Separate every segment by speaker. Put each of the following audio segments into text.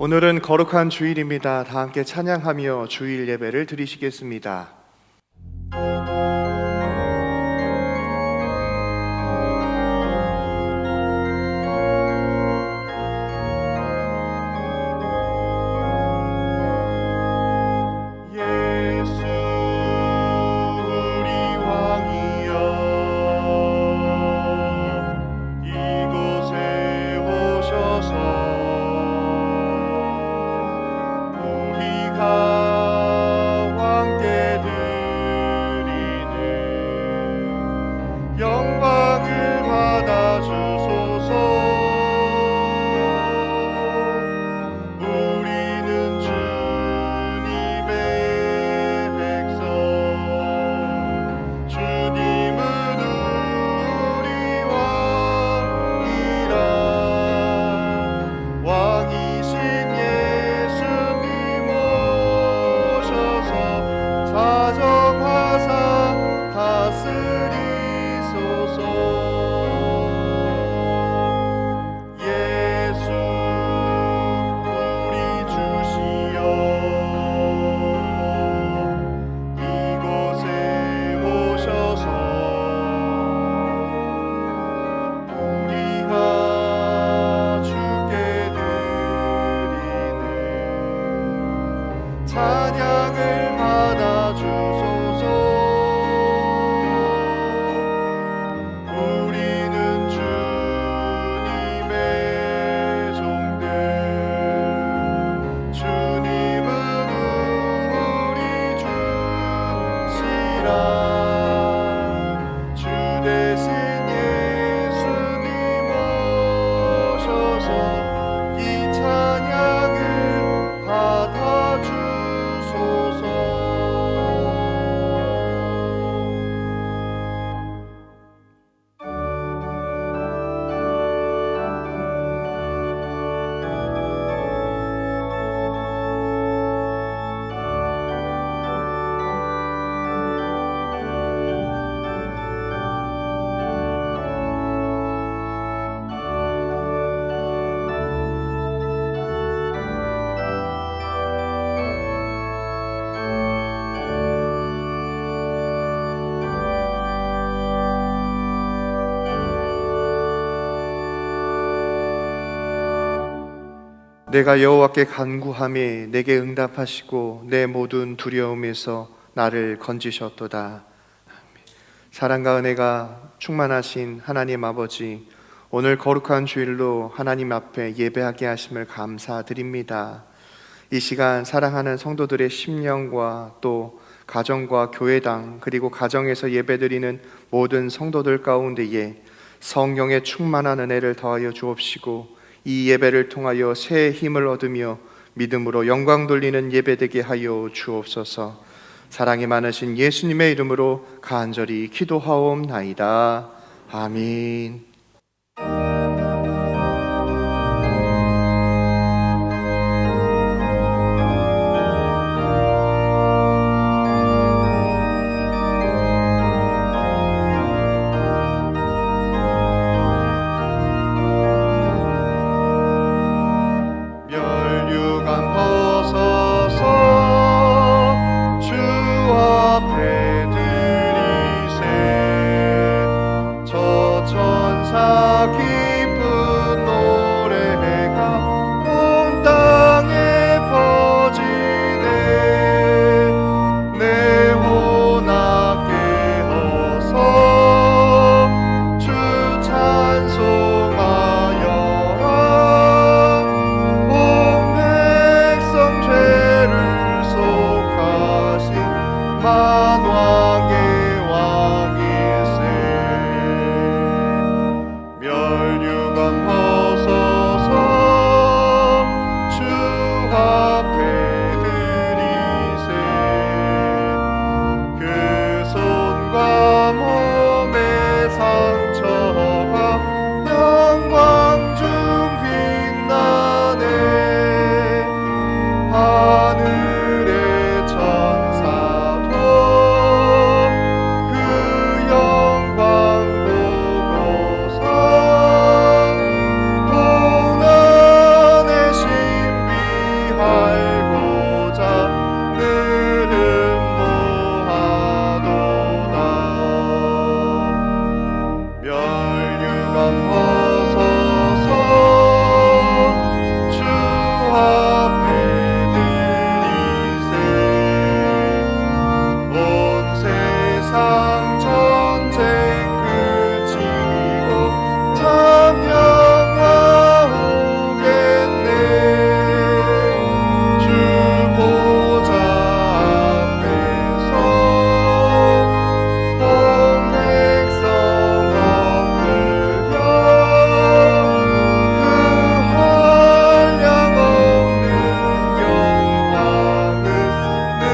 Speaker 1: 오늘은 거룩한 주일입니다. 다 함께 찬양하며 주일 예배를 드리시겠습니다. 내가 여호와께 간구하매 내게 응답하시고 내 모든 두려움에서 나를 건지셨도다. 사랑과 은혜가 충만하신 하나님 아버지, 오늘 거룩한 주일로 하나님 앞에 예배하게 하심을 감사드립니다. 이 시간 사랑하는 성도들의 심령과 또 가정과 교회당 그리고 가정에서 예배드리는 모든 성도들 가운데에 성령의 충만한 은혜를 더하여 주옵시고 이 예배를 통하여 새 힘을 얻으며 믿음으로 영광 돌리는 예배되게 하여 주옵소서. 사랑이 많으신 예수님의 이름으로 간절히 기도하옵나이다. 아멘.
Speaker 2: 만왕의 왕일세 멸
Speaker 1: 주 앞에 드리세. 온 세상 전쟁 그치고 참 평화 오겠네. 주 보좌 앞에서 온 백성 엎드려 그 한량 없는 영광을 늘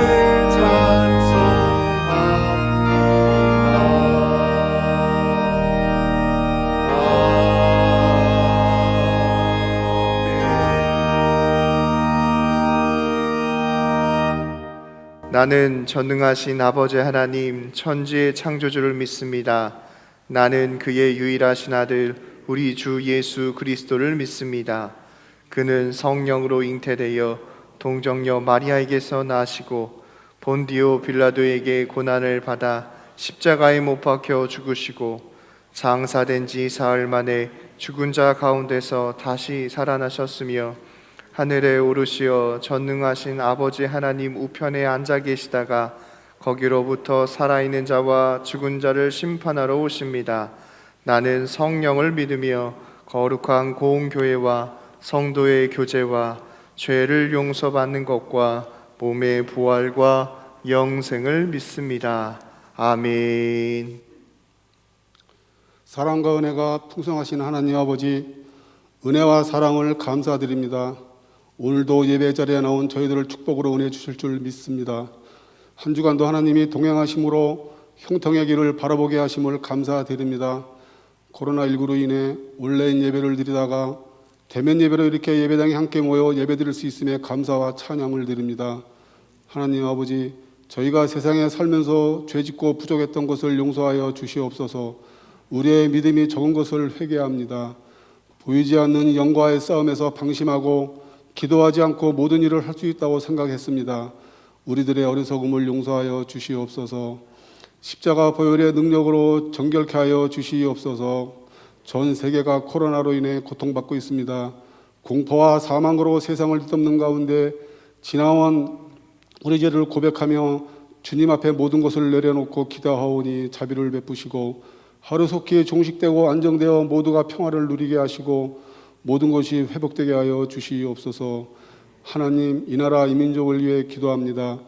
Speaker 1: 나는 전능하신 아버지 하나님 천지의 창조주를 믿습니다. 나는 그의 유일하신 아들 우리 주 예수 그리스도를 믿습니다. 그는 성령으로 잉태되어 동정녀 마리아에게서 나시고 본디오 빌라도에게 고난을 받아 십자가에 못 박혀 죽으시고 장사된 지 사흘 만에 죽은 자 가운데서 다시 살아나셨으며 하늘에 오르시어 전능하신 아버지 하나님 우편에 앉아 계시다가 거기로부터 살아있는 자와 죽은 자를 심판하러 오십니다. 나는 성령을 믿으며 거룩한 공교회와 성도의 교제와 죄를 용서받는 것과 몸의 부활과 영생을 믿습니다. 아멘.
Speaker 2: 사랑과 은혜가 풍성하신 하나님 아버지, 은혜와 사랑을 감사드립니다. 오늘도 예배 자리에 나온 저희들을 축복으로 은혜 주실 줄 믿습니다. 한 주간도 하나님이 동행하심으로 형통의 길을 바라보게 하심을 감사드립니다. 코로나19로 인해 온라인 예배를 드리다가 대면 예배로 이렇게 예배당에 함께 모여 예배 드릴 수 있음에 감사와 찬양을 드립니다. 하나님 아버지, 저희가 세상에 살면서 죄짓고 부족했던 것을 용서하여 주시옵소서. 우리의 믿음이 적은 것을 회개합니다. 보이지 않는 영과의 싸움에서 방심하고 기도하지 않고 모든 일을 할 수 있다고 생각했습니다. 우리들의 어리석음을 용서하여 주시옵소서. 십자가 보혈의 능력으로 정결케 하여 주시옵소서. 전 세계가 코로나로 인해 고통받고 있습니다. 공포와 사망으로 세상을 뒤덮는 가운데 지나온 우리 죄를 고백하며 주님 앞에 모든 것을 내려놓고 기도하오니 자비를 베푸시고 하루속히 종식되고 안정되어 모두가 평화를 누리게 하시고 모든 것이 회복되게 하여 주시옵소서. 하나님, 이 나라 이 민족을 위해 기도합니다.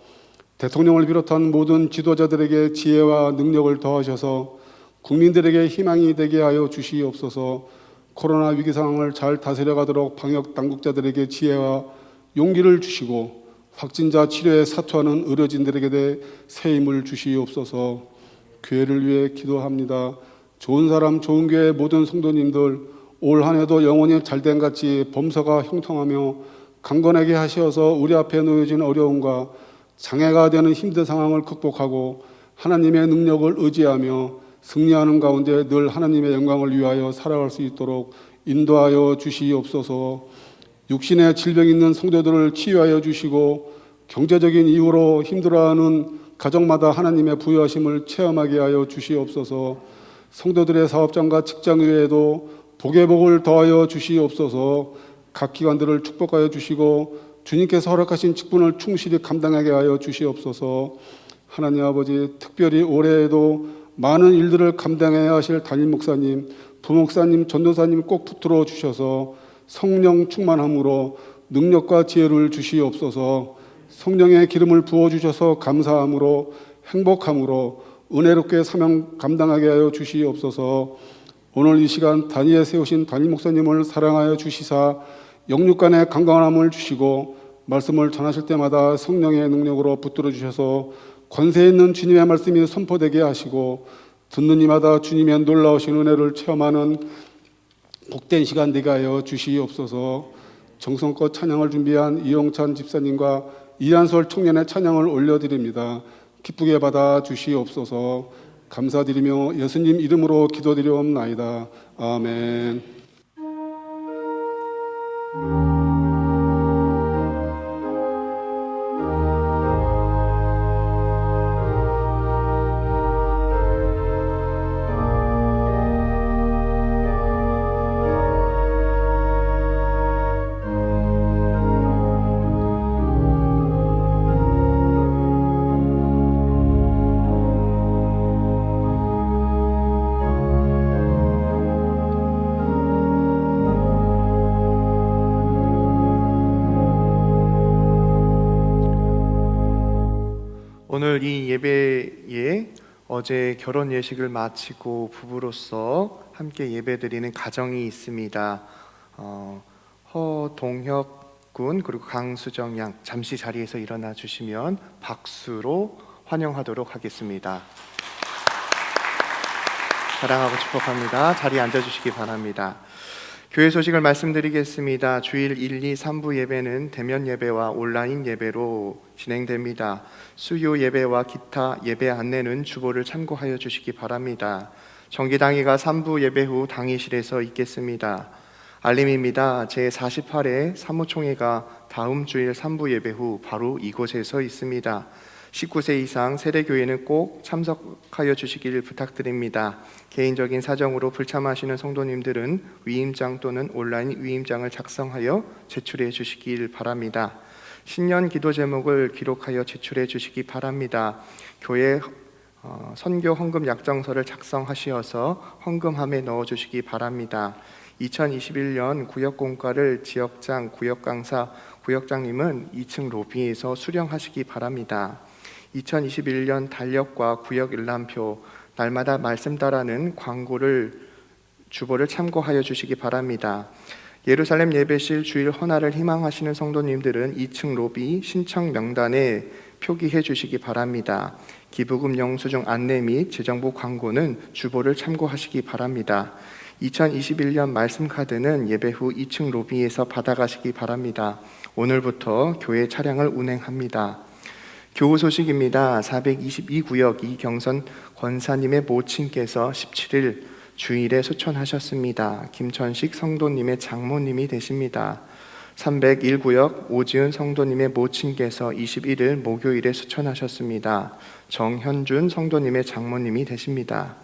Speaker 2: 대통령을 비롯한 모든 지도자들에게 지혜와 능력을 더하셔서 국민들에게 희망이 되게 하여 주시옵소서. 코로나 위기 상황을 잘 다스려가도록 방역 당국자들에게 지혜와 용기를 주시고 확진자 치료에 사투하는 의료진들에게 새 힘을 주시옵소서. 교회를 위해 기도합니다. 좋은 사람 좋은 교회 모든 성도님들 올 한 해도 영원히 잘된 같이 범사가 형통하며 강건하게 하시어서 우리 앞에 놓여진 어려움과 장애가 되는 힘든 상황을 극복하고 하나님의 능력을 의지하며 승리하는 가운데 늘 하나님의 영광을 위하여 살아갈 수 있도록 인도하여 주시옵소서. 육신의 질병 있는 성도들을 치유하여 주시고 경제적인 이유로 힘들어하는 가정마다 하나님의 부여하심을 체험하게 하여 주시옵소서. 성도들의 사업장과 직장 외에도 복의 복을 더하여 주시옵소서. 각 기관들을 축복하여 주시고 주님께서 허락하신 직분을 충실히 감당하게 하여 주시옵소서. 하나님 아버지, 특별히 올해에도 많은 일들을 감당해야 하실 담임 목사님, 부목사님, 전도사님 꼭 붙들어 주셔서 성령 충만함으로 능력과 지혜를 주시옵소서. 성령의 기름을 부어주셔서 감사함으로 행복함으로 은혜롭게 사명 감당하게 하여 주시옵소서. 오늘 이 시간 단위에 세우신 담임 목사님을 사랑하여 주시사 영육간의 건강함을 주시고 말씀을 전하실 때마다 성령의 능력으로 붙들어 주셔서 권세 있는 주님의 말씀이 선포되게 하시고 듣는 이마다 주님의 놀라우신 은혜를 체험하는 복된 시간 되게 하여 주시옵소서. 정성껏 찬양을 준비한 이용찬 집사님과 이한솔 청년의 찬양을 올려드립니다. 기쁘게 받아 주시옵소서. 감사드리며 예수님 이름으로 기도드리옵나이다. 아멘.
Speaker 1: 예배에 어제 결혼 예식을 마치고 부부로서 함께 예배드리는 가정이 있습니다. 허동혁 군 그리고 강수정 양 잠시 자리에서 일어나 주시면 박수로 환영하도록 하겠습니다. 사랑하고 축복합니다. 자리에 앉아주시기 바랍니다. 교회 소식을 말씀드리겠습니다. 주일 1, 2, 3부 예배는 대면 예배와 온라인 예배로 진행됩니다. 수요 예배와 기타 예배 안내는 주보를 참고하여 주시기 바랍니다. 정기당회가 3부 예배 후 당회실에서 있겠습니다. 알림입니다. 제48회 사무총회가 다음 주일 3부 예배 후 바로 이곳에서 있습니다. 19세 이상 세대교회는 꼭 참석하여 주시기를 부탁드립니다. 개인적인 사정으로 불참하시는 성도님들은 위임장 또는 온라인 위임장을 작성하여 제출해 주시길 바랍니다. 신년 기도 제목을 기록하여 제출해 주시기 바랍니다. 교회 선교 헌금 약정서를 작성하시어서 헌금함에 넣어 주시기 바랍니다. 2021년 구역공과를 지역장, 구역강사, 구역장님은 2층 로비에서 수령하시기 바랍니다. 2021년 달력과 구역 일람표, 날마다 말씀 따라는 주보를 참고하여 주시기 바랍니다. 예루살렘 예배실 주일 헌화를 희망하시는 성도님들은 2층 로비 신청 명단에 표기해 주시기 바랍니다. 기부금 영수증 안내 및 재정부 광고는 주보를 참고하시기 바랍니다. 2021년 말씀 카드는 예배 후 2층 로비에서 받아가시기 바랍니다. 오늘부터 교회 차량을 운행합니다. 교우 소식입니다. 422구역 이경선 권사님의 모친께서 17일 주일에 소천하셨습니다. 김천식 성도님의 장모님이 되십니다. 301구역 오지은 성도님의 모친께서 21일 목요일에 소천하셨습니다. 정현준 성도님의 장모님이 되십니다.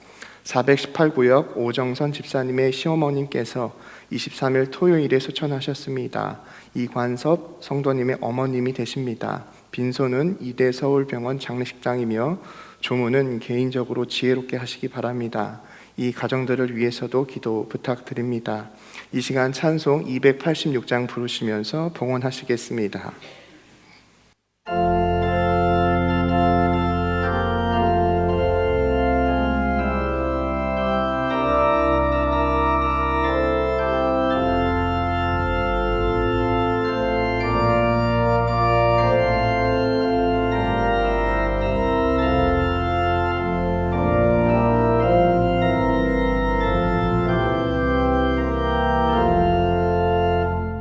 Speaker 1: 418구역 오정선 집사님의 시어머님께서 23일 토요일에 소천하셨습니다. 이관섭 성도님의 어머님이 되십니다. 빈소는 이대 서울병원 장례식장이며 조문은 개인적으로 지혜롭게 하시기 바랍니다. 이 가정들을 위해서도 기도 부탁드립니다. 이 시간 찬송 286장 부르시면서 봉헌하시겠습니다.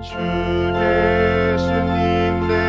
Speaker 3: 주 예수님 내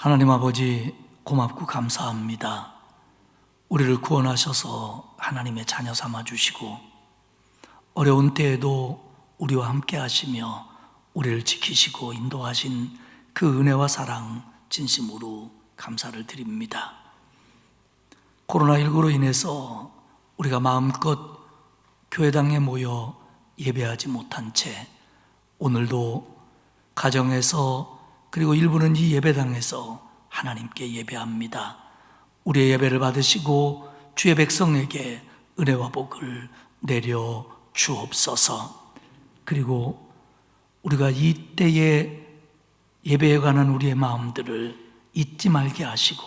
Speaker 3: 하나님 아버지, 고맙고 감사합니다. 우리를 구원하셔서 하나님의 자녀 삼아 주시고 어려운 때에도 우리와 함께 하시며 우리를 지키시고 인도하신 그 은혜와 사랑 진심으로 감사를 드립니다. 코로나19로 인해서 우리가 마음껏 교회당에 모여 예배하지 못한 채 오늘도 가정에서 그리고 일부는 이 예배당에서 하나님께 예배합니다. 우리의 예배를 받으시고 주의 백성에게 은혜와 복을 내려 주옵소서. 그리고 우리가 이때에 예배에 관한 우리의 마음들을 잊지 말게 하시고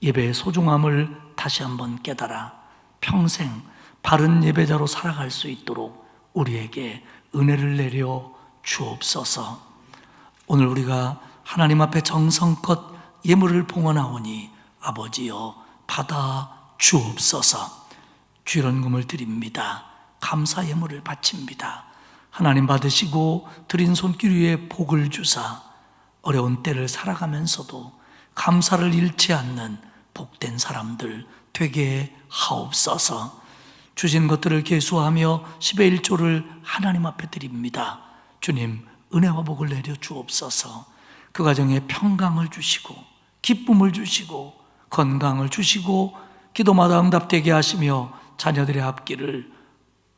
Speaker 3: 예배의 소중함을 다시 한번 깨달아 평생 바른 예배자로 살아갈 수 있도록 우리에게 은혜를 내려 주옵소서. 오늘 우리가 하나님 앞에 정성껏 예물을 봉헌하오니 아버지여 받아 주옵소서. 주일원금을 드립니다. 감사 예물을 바칩니다. 하나님 받으시고 드린 손길 위에 복을 주사 어려운 때를 살아가면서도 감사를 잃지 않는 복된 사람들 되게 하옵소서. 주신 것들을 계수하며 10의 1조를 하나님 앞에 드립니다. 주님, 은혜와 복을 내려 주옵소서. 그 가정에 평강을 주시고 기쁨을 주시고 건강을 주시고 기도마다 응답되게 하시며 자녀들의 앞길을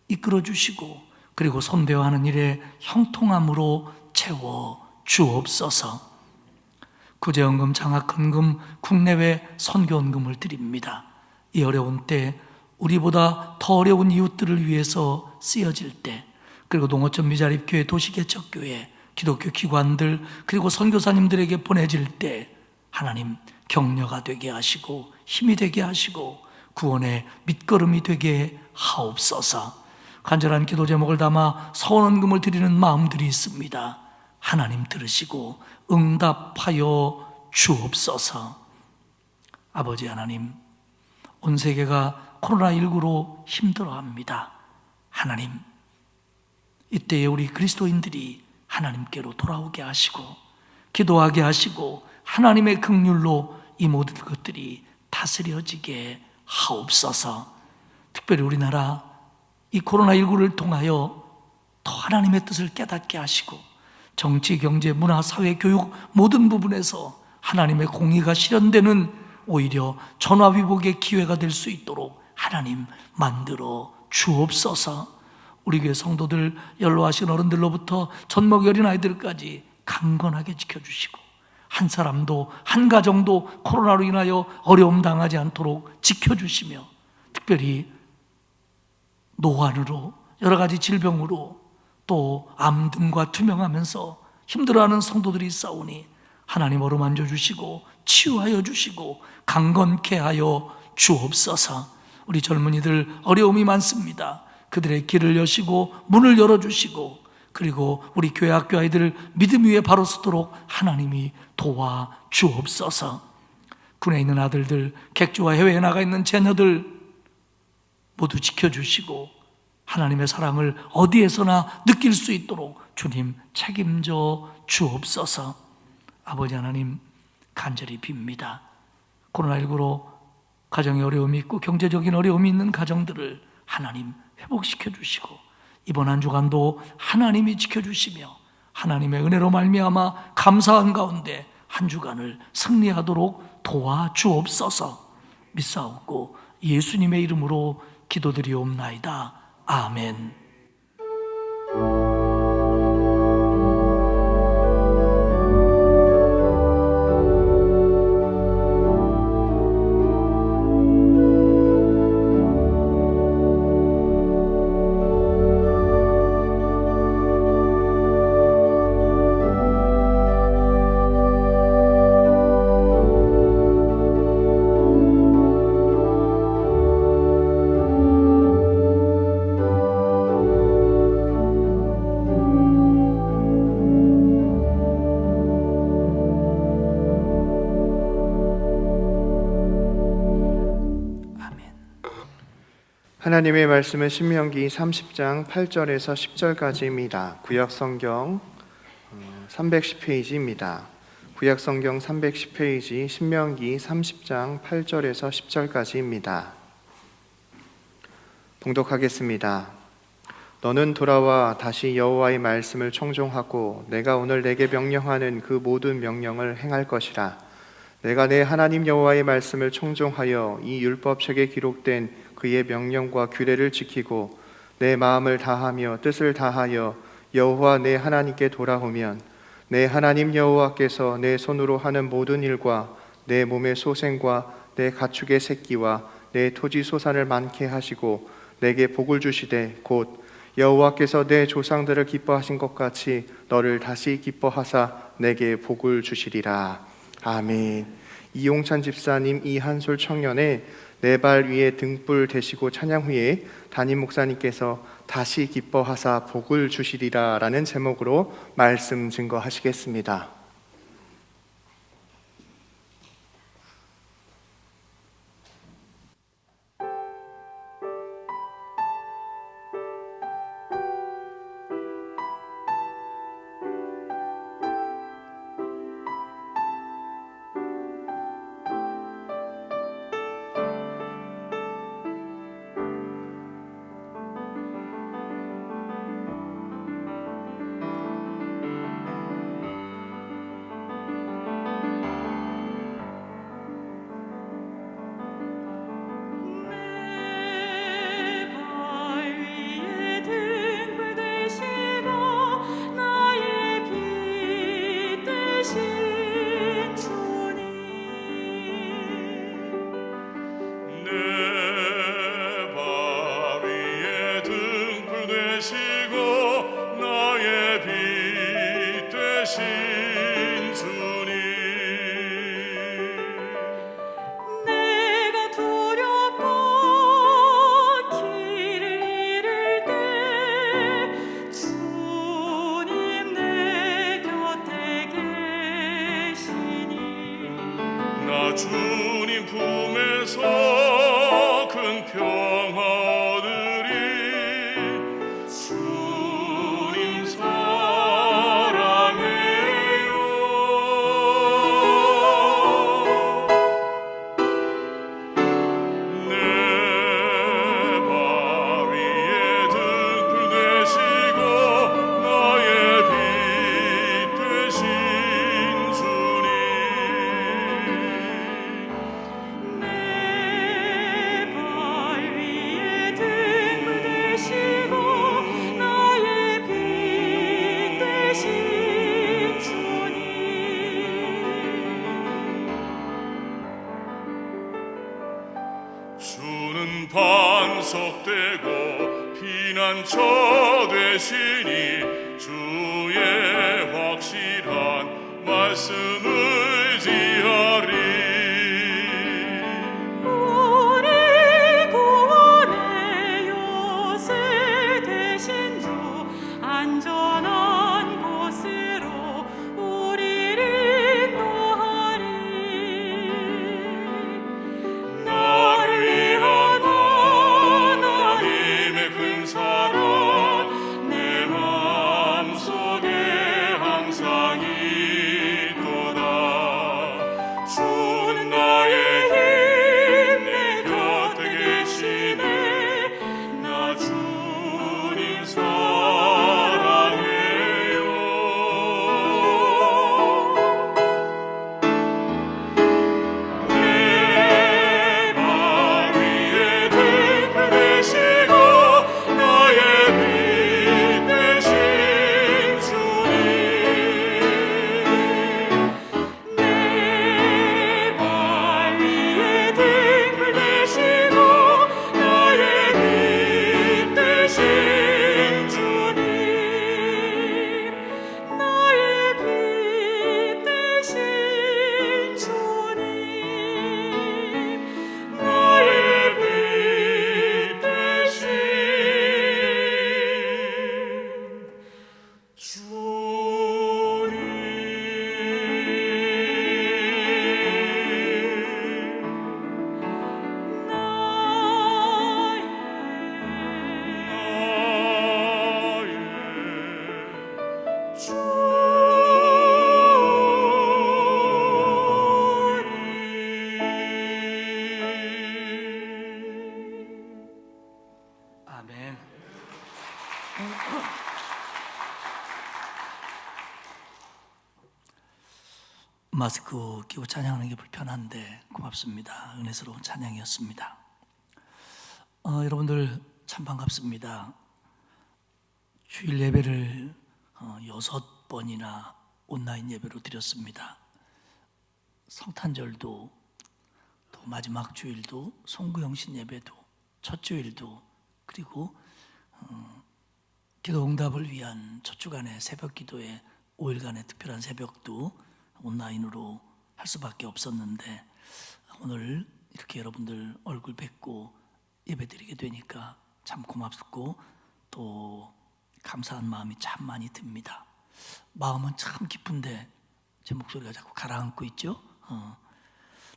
Speaker 3: 이끌어 주시고 그리고 손배워하는 일에 형통함으로 채워 주옵소서. 구제연금, 장학헌금, 국내외 선교원금을 드립니다. 이 어려운 때 우리보다 더 어려운 이웃들을 위해서 쓰여질 때, 그리고 농어촌 미자립교회, 도시개척교회, 기독교 기관들, 그리고 선교사님들에게 보내질 때 하나님 격려가 되게 하시고 힘이 되게 하시고 구원의 밑거름이 되게 하옵소서. 간절한 기도 제목을 담아 서원원금을 드리는 마음들이 있습니다. 하나님 들으시고 응답하여 주옵소서. 아버지 하나님, 온 세계가 코로나19로 힘들어합니다. 하나님, 이때에 우리 그리스도인들이 하나님께로 돌아오게 하시고 기도하게 하시고 하나님의 긍휼로 이 모든 것들이 다스려지게 하옵소서. 특별히 우리나라 이 코로나19를 통하여 더 하나님의 뜻을 깨닫게 하시고 정치, 경제, 문화, 사회, 교육 모든 부분에서 하나님의 공의가 실현되는 오히려 전화위복의 기회가 될 수 있도록 하나님 만들어 주옵소서. 우리 교회 성도들, 연로하신 어른들로부터 젖먹이 어린아이들까지 강건하게 지켜주시고 한 사람도 한 가정도 코로나로 인하여 어려움 당하지 않도록 지켜주시며 특별히 노환으로 여러 가지 질병으로 또 암 등과 투명하면서 힘들어하는 성도들이 있사오니 하나님 어루만져 주시고 치유하여 주시고 강건케 하여 주옵소서. 우리 젊은이들 어려움이 많습니다. 그들의 길을 여시고 문을 열어주시고 그리고 우리 교회 학교 아이들 믿음 위에 바로 서도록 하나님이 도와 주옵소서. 군에 있는 아들들, 객주와 해외에 나가 있는 자녀들 모두 지켜주시고 하나님의 사랑을 어디에서나 느낄 수 있도록 주님 책임져 주옵소서. 아버지 하나님, 간절히 빕니다. 코로나19로 가정에 어려움이 있고 경제적인 어려움이 있는 가정들을 하나님 회복시켜 주시고 이번 한 주간도 하나님이 지켜주시며 하나님의 은혜로 말미암아 감사한 가운데 한 주간을 승리하도록 도와주옵소서. 믿사옵고 예수님의 이름으로 기도드리옵나이다. 아멘.
Speaker 1: 하나님의 말씀은 신명기 30장 8절에서 10절까지입니다. 구약 성경 310페이지입니다. 구약성경 310페이지 신명기 30장 8절에서 10절까지입니다. 봉독하겠습니다. 너는 돌아와 다시 여호와의 말씀을 청종하고 내가 오늘 내게 명령하는 그 모든 명령을 행할 것이라. 내가 내 하나님 여호와의 말씀을 청종하여 이 율법책에 기록된 그의 명령과 규례를 지키고 내 마음을 다하며 뜻을 다하여 여호와 내 하나님께 돌아오면 내 하나님 여호와께서 내 손으로 하는 모든 일과 내 몸의 소생과 내 가축의 새끼와 내 토지 소산을 많게 하시고 내게 복을 주시되 곧 여호와께서 내 조상들을 기뻐하신 것 같이 너를 다시 기뻐하사 내게 복을 주시리라. 아멘. 이용찬 집사님, 이한솔 청년의 내 발 위에 등불 대시고 찬양 후에 담임 목사님께서 다시 기뻐하사 복을 주시리라 라는 제목으로 말씀 증거하시겠습니다.
Speaker 4: 주님 품에서 큰 평화 얻으리. 주님 사랑해요. 내 발 위에 등불 되시고 나의 빛 되신 주님. 주는 반석되고 피난처 되시니 주의 확실한 말씀을 지하리.
Speaker 5: 우리 구원의 요새 되신 주 안전한 곳으로 우리를 인도하리. 나를 위한 하나님의 큰 사랑 내 마음속에 항상 있도다.
Speaker 3: 마스크 끼고 찬양하는 게 불편한데 고맙습니다. 은혜스러운 찬양이었습니다. 여러분들 참 반갑습니다. 주일 예배를 6번이나 온라인 예배로 드렸습니다. 성탄절도 또 마지막 주일도 송구영신 예배도 첫 주일도 그리고 기도 응답을 위한 첫 주간의 새벽 기도의 5일간의 특별한 새벽도 온라인으로 할 수밖에 없었는데 오늘 이렇게 여러분들 얼굴 뵙고 예배드리게 되니까 참 고맙고 또 감사한 마음이 참 많이 듭니다. 마음은 참 기쁜데 제 목소리가 자꾸 가라앉고 있죠.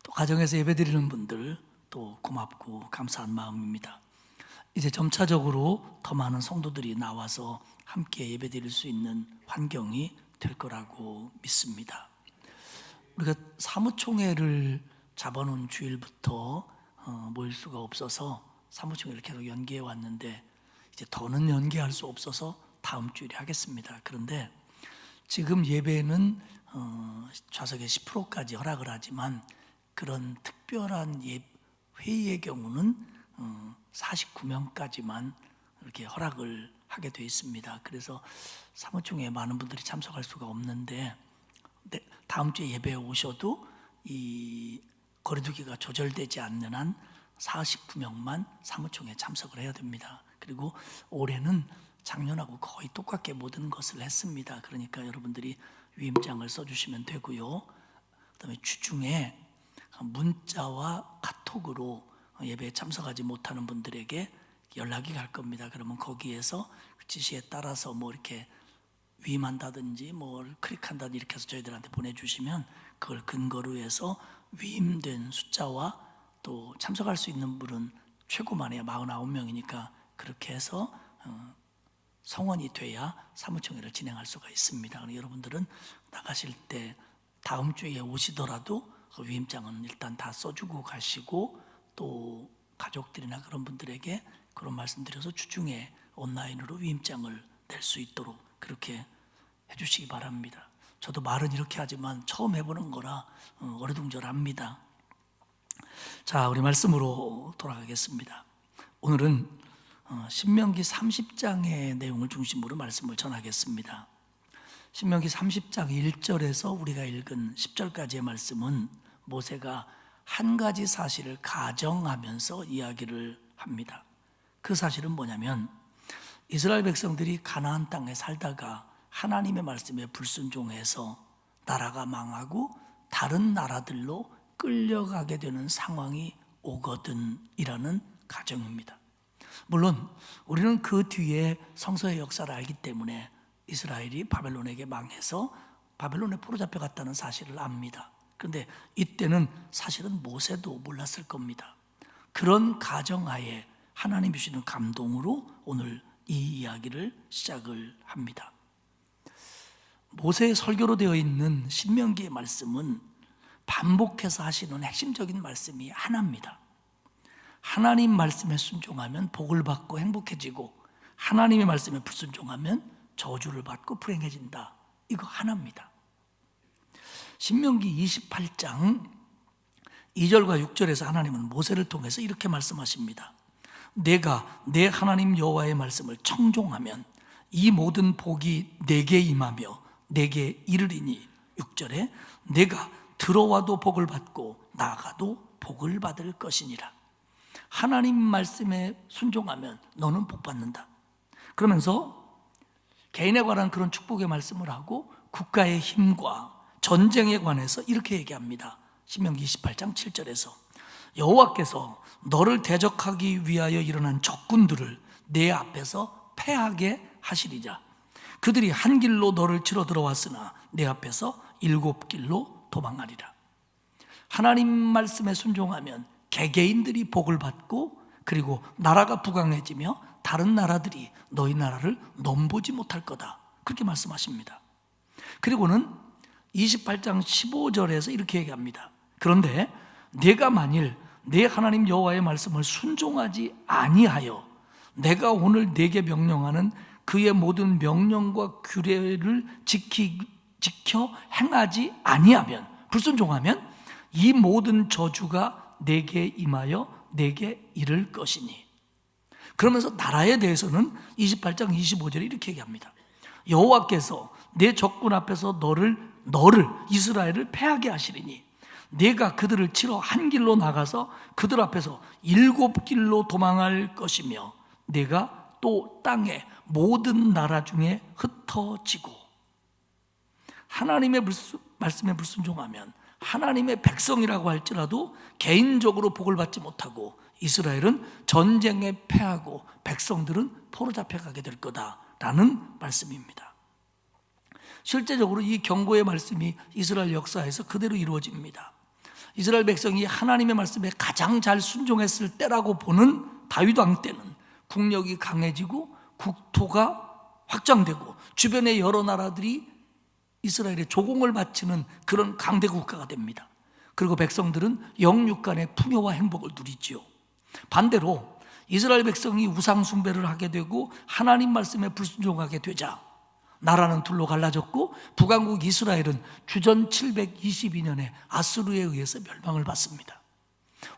Speaker 3: 또 가정에서 예배드리는 분들 또 고맙고 감사한 마음입니다. 이제 점차적으로 더 많은 성도들이 나와서 함께 예배드릴 수 있는 환경이 될 거라고 믿습니다. 우리가 사무총회를 잡아놓은 주일부터 모일 수가 없어서 사무총회를 계속 연기해 왔는데 이제 더는 연기할 수 없어서 다음 주일에 하겠습니다. 그런데 지금 예배는 좌석의 10%까지 허락을 하지만 그런 특별한 회의의 경우는 49명까지만 이렇게 허락을 하게 되어 있습니다. 그래서 사무총회에 많은 분들이 참석할 수가 없는데 다음 주에 예배에 오셔도 이 거리두기가 조절되지 않는 한 49명만 사무총회에 참석을 해야 됩니다. 그리고 올해는 작년하고 거의 똑같게 모든 것을 했습니다. 그러니까 여러분들이 위임장을 써주시면 되고요. 그다음에 주중에 문자와 카톡으로 예배에 참석하지 못하는 분들에게 연락이 갈 겁니다. 그러면 거기에서 지시에 따라서 뭐 이렇게 위임한다든지 뭘 클릭한다든지 이렇게 해서 저희들한테 보내주시면 그걸 근거로 해서 위임된 숫자와 또 참석할 수 있는 분은 최고만 해야 49명이니까 그렇게 해서 성원이 돼야 사무총회를 진행할 수가 있습니다. 그러니까 여러분들은 나가실 때 다음 주에 오시더라도 그 위임장은 일단 다 써주고 가시고 또 가족들이나 그런 분들에게 그런 말씀드려서 주중에 온라인으로 위임장을 낼 수 있도록 그렇게 해주시기 바랍니다. 저도 말은 이렇게 하지만 처음 해보는 거라 어리둥절합니다. 자, 우리 말씀으로 돌아가겠습니다. 오늘은 신명기 30장의 내용을 중심으로 말씀을 전하겠습니다. 신명기 30장 1절에서 우리가 읽은 10절까지의 말씀은 모세가 한 가지 사실을 가정하면서 이야기를 합니다. 그 사실은 뭐냐면 이스라엘 백성들이 가나안 땅에 살다가 하나님의 말씀에 불순종해서 나라가 망하고 다른 나라들로 끌려가게 되는 상황이 오거든이라는 가정입니다. 물론 우리는 그 뒤에 성서의 역사를 알기 때문에 이스라엘이 바벨론에게 망해서 바벨론에 포로 잡혀갔다는 사실을 압니다. 그런데 이때는 사실은 모세도 몰랐을 겁니다. 그런 가정하에 하나님 주시는 감동으로 오늘 이 이야기를 시작을 합니다. 모세의 설교로 되어 있는 신명기의 말씀은 반복해서 하시는 핵심적인 말씀이 하나입니다. 하나님 말씀에 순종하면 복을 받고 행복해지고 하나님의 말씀에 불순종하면 저주를 받고 불행해진다. 이거 하나입니다. 신명기 28장 2절과 6절에서 하나님은 모세를 통해서 이렇게 말씀하십니다. 내가 내 하나님 여호와의 말씀을 청종하면 이 모든 복이 내게 임하며 내게 이르리니 6절에 내가 들어와도 복을 받고 나가도 복을 받을 것이니라. 하나님 말씀에 순종하면 너는 복 받는다. 그러면서 개인에 관한 그런 축복의 말씀을 하고 국가의 힘과 전쟁에 관해서 이렇게 얘기합니다. 신명기 28장 7절에서 여호와께서 너를 대적하기 위하여 일어난 적군들을 내 앞에서 패하게 하시리자. 그들이 한 길로 너를 치러 들어왔으나 내 앞에서 7길로 도망하리라. 하나님 말씀에 순종하면 개개인들이 복을 받고 그리고 나라가 부강해지며 다른 나라들이 너희 나라를 넘보지 못할 거다. 그렇게 말씀하십니다. 그리고는 28장 15절에서 이렇게 얘기합니다. 그런데 내가 만일 내 하나님 여호와의 말씀을 순종하지 아니하여 내가 오늘 내게 명령하는 그의 모든 명령과 규례를 지켜 행하지 아니하면 불순종하면 이 모든 저주가 내게 임하여 내게 이를 것이니. 그러면서 나라에 대해서는 28장 25절에 이렇게 얘기합니다. 여호와께서 내 적군 앞에서 너를 이스라엘을 패하게 하시리니 내가 그들을 치러 한 길로 나가서 그들 앞에서 7길로 도망할 것이며 내가 또 땅의 모든 나라 중에 흩어지고. 하나님의 말씀에 불순종하면 하나님의 백성이라고 할지라도 개인적으로 복을 받지 못하고 이스라엘은 전쟁에 패하고 백성들은 포로 잡혀가게 될 거다라는 말씀입니다. 실제적으로 이 경고의 말씀이 이스라엘 역사에서 그대로 이루어집니다. 이스라엘 백성이 하나님의 말씀에 가장 잘 순종했을 때라고 보는 다윗 왕 때는 국력이 강해지고 국토가 확장되고 주변의 여러 나라들이 이스라엘의 조공을 바치는 그런 강대 국가가 됩니다. 그리고 백성들은 영육 간의 풍요와 행복을 누리지요. 반대로 이스라엘 백성이 우상 숭배를 하게 되고 하나님 말씀에 불순종하게 되자 나라는 둘로 갈라졌고 북왕국 이스라엘은 주전 722년에 아수르에 의해서 멸망을 받습니다.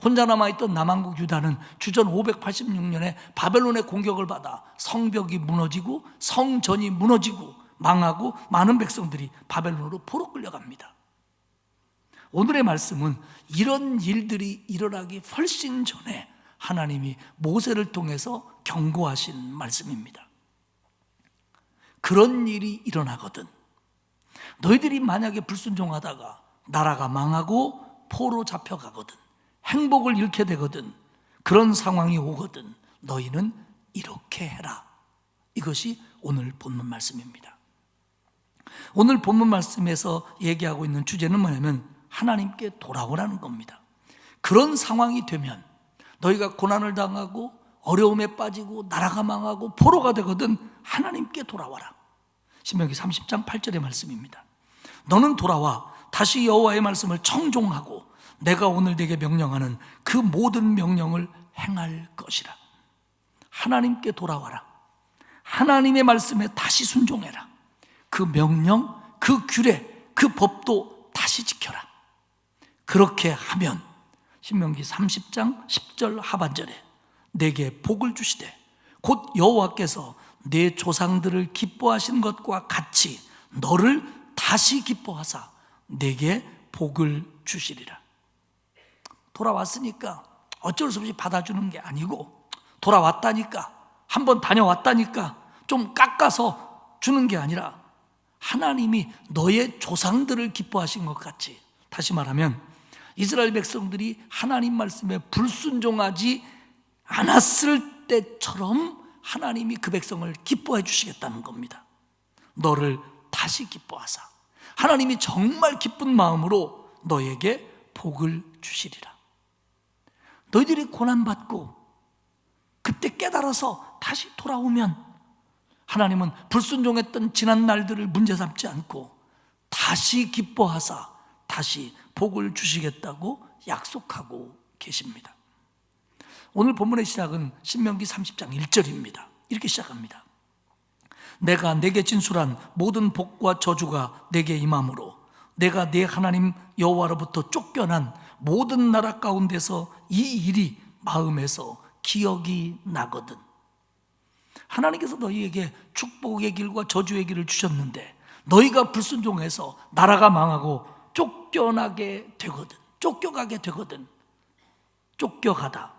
Speaker 3: 혼자 남아있던 남왕국 유다는 주전 586년에 바벨론의 공격을 받아 성벽이 무너지고 성전이 무너지고 망하고 많은 백성들이 바벨론으로 포로 끌려갑니다. 오늘의 말씀은 이런 일들이 일어나기 훨씬 전에 하나님이 모세를 통해서 경고하신 말씀입니다. 그런 일이 일어나거든 너희들이 만약에 불순종하다가 나라가 망하고 포로 잡혀가거든 행복을 잃게 되거든 그런 상황이 오거든 너희는 이렇게 해라. 이것이 오늘 본문 말씀입니다. 오늘 본문 말씀에서 얘기하고 있는 주제는 뭐냐면 하나님께 돌아오라는 겁니다. 그런 상황이 되면 너희가 고난을 당하고 어려움에 빠지고 나라가 망하고 포로가 되거든 하나님께 돌아와라. 신명기 30장 8절의 말씀입니다. 너는 돌아와 다시 여호와의 말씀을 청종하고 내가 오늘 네게 명령하는 그 모든 명령을 행할 것이라. 하나님께 돌아와라. 하나님의 말씀에 다시 순종해라. 그 명령, 그 규례, 그 법도 다시 지켜라. 그렇게 하면 신명기 30장 10절 하반절에 내게 복을 주시되 곧 여호와께서 내 조상들을 기뻐하신 것과 같이 너를 다시 기뻐하사 내게 복을 주시리라. 돌아왔으니까 어쩔 수 없이 받아주는 게 아니고 돌아왔다니까 한번 다녀왔다니까 좀 깎아서 주는 게 아니라 하나님이 너의 조상들을 기뻐하신 것 같이, 다시 말하면 이스라엘 백성들이 하나님 말씀에 불순종하지 않았을 때처럼 하나님이 그 백성을 기뻐해 주시겠다는 겁니다. 너를 다시 기뻐하사 하나님이 정말 기쁜 마음으로 너에게 복을 주시리라. 너희들이 고난받고 그때 깨달아서 다시 돌아오면 하나님은 불순종했던 지난 날들을 문제 삼지 않고 다시 기뻐하사 다시 복을 주시겠다고 약속하고 계십니다. 오늘 본문의 시작은 신명기 30장 1절입니다. 이렇게 시작합니다. 내가 내게 진술한 모든 복과 저주가 내게 임함으로 내가 내 하나님 여호와로부터 쫓겨난 모든 나라 가운데서 이 일이 마음에서 기억이 나거든. 하나님께서 너희에게 축복의 길과 저주의 길을 주셨는데 너희가 불순종해서 나라가 망하고 쫓겨가게 되거든. 쫓겨가다,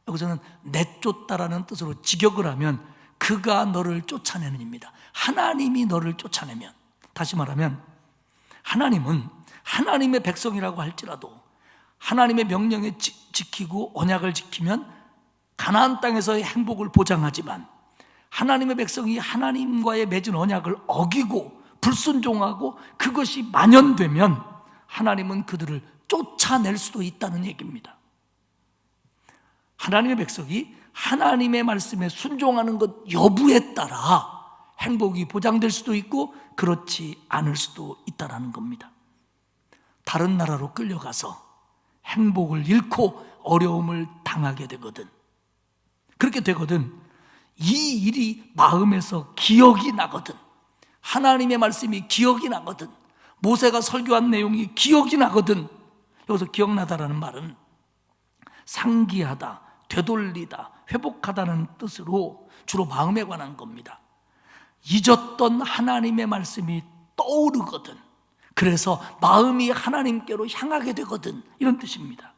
Speaker 3: 여기서는 내쫓다라는 뜻으로 직역을 하면 그가 너를 쫓아내는 입니다. 하나님이 너를 쫓아내면, 다시 말하면 하나님은 하나님의 백성이라고 할지라도 하나님의 명령에 지키고 언약을 지키면 가나안 땅에서의 행복을 보장하지만 하나님의 백성이 하나님과의 맺은 언약을 어기고 불순종하고 그것이 만연되면 하나님은 그들을 쫓아낼 수도 있다는 얘기입니다. 하나님의 백성이 하나님의 말씀에 순종하는 것 여부에 따라 행복이 보장될 수도 있고 그렇지 않을 수도 있다는 겁니다. 다른 나라로 끌려가서 행복을 잃고 어려움을 당하게 되거든. 그렇게 되거든 이 일이 마음에서 기억이 나거든. 하나님의 말씀이 기억이 나거든. 모세가 설교한 내용이 기억이 나거든. 여기서 기억나다라는 말은 상기하다, 되돌리다, 회복하다는 뜻으로 주로 마음에 관한 겁니다. 잊었던 하나님의 말씀이 떠오르거든. 그래서 마음이 하나님께로 향하게 되거든. 이런 뜻입니다.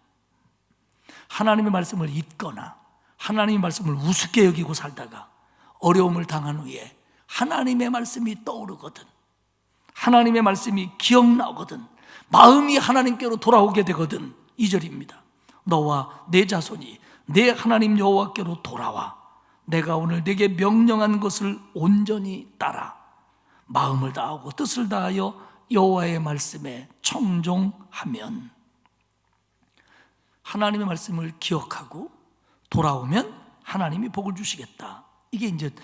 Speaker 3: 하나님의 말씀을 잊거나 하나님의 말씀을 우습게 여기고 살다가 어려움을 당한 후에 하나님의 말씀이 떠오르거든. 하나님의 말씀이 기억나거든. 마음이 하나님께로 돌아오게 되거든. 2절입니다. 너와 내 자손이 내 하나님 여호와께로 돌아와 내가 오늘 네게 명령한 것을 온전히 따라 마음을 다하고 뜻을 다하여 여호와의 말씀에 청종하면, 하나님의 말씀을 기억하고 돌아오면 하나님이 복을 주시겠다. 이게 이제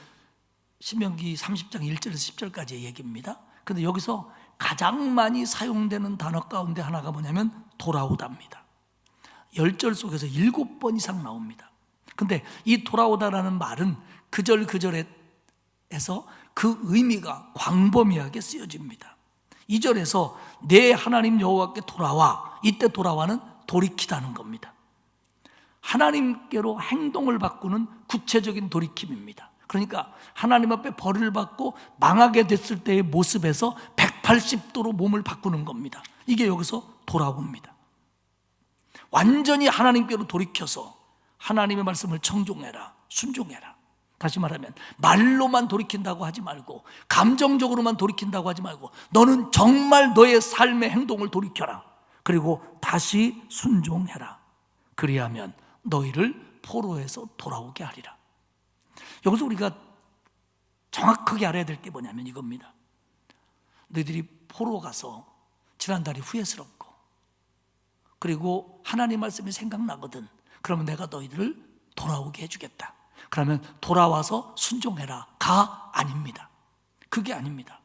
Speaker 3: 신명기 30장 1절에서 10절까지의 얘기입니다. 그런데 여기서 가장 많이 사용되는 단어 가운데 하나가 뭐냐면 돌아오다입니다. 10절 속에서 7번 이상 나옵니다. 근데 이 돌아오다라는 말은 그절에서 그 의미가 광범위하게 쓰여집니다. 2절에서 내 하나님 여호와께 돌아와, 이때 돌아와는 돌이키다는 겁니다. 하나님께로 행동을 바꾸는 구체적인 돌이킴입니다. 그러니까 하나님 앞에 벌을 받고 망하게 됐을 때의 모습에서 180도로 몸을 바꾸는 겁니다. 이게 여기서 돌아옵니다. 완전히 하나님께로 돌이켜서 하나님의 말씀을 청종해라, 순종해라. 다시 말하면 말로만 돌이킨다고 하지 말고, 감정적으로만 돌이킨다고 하지 말고, 너는 정말 너의 삶의 행동을 돌이켜라. 그리고 다시 순종해라. 그리하면 너희를 포로에서 돌아오게 하리라. 여기서 우리가 정확하게 알아야 될 게 뭐냐면 이겁니다. 너희들이 포로 가서 지난달이 후회스럽고, 그리고 하나님 말씀이 생각나거든. 그러면 내가 너희들을 돌아오게 해주겠다. 그러면 돌아와서 순종해라가 아닙니다. 그게 아닙니다.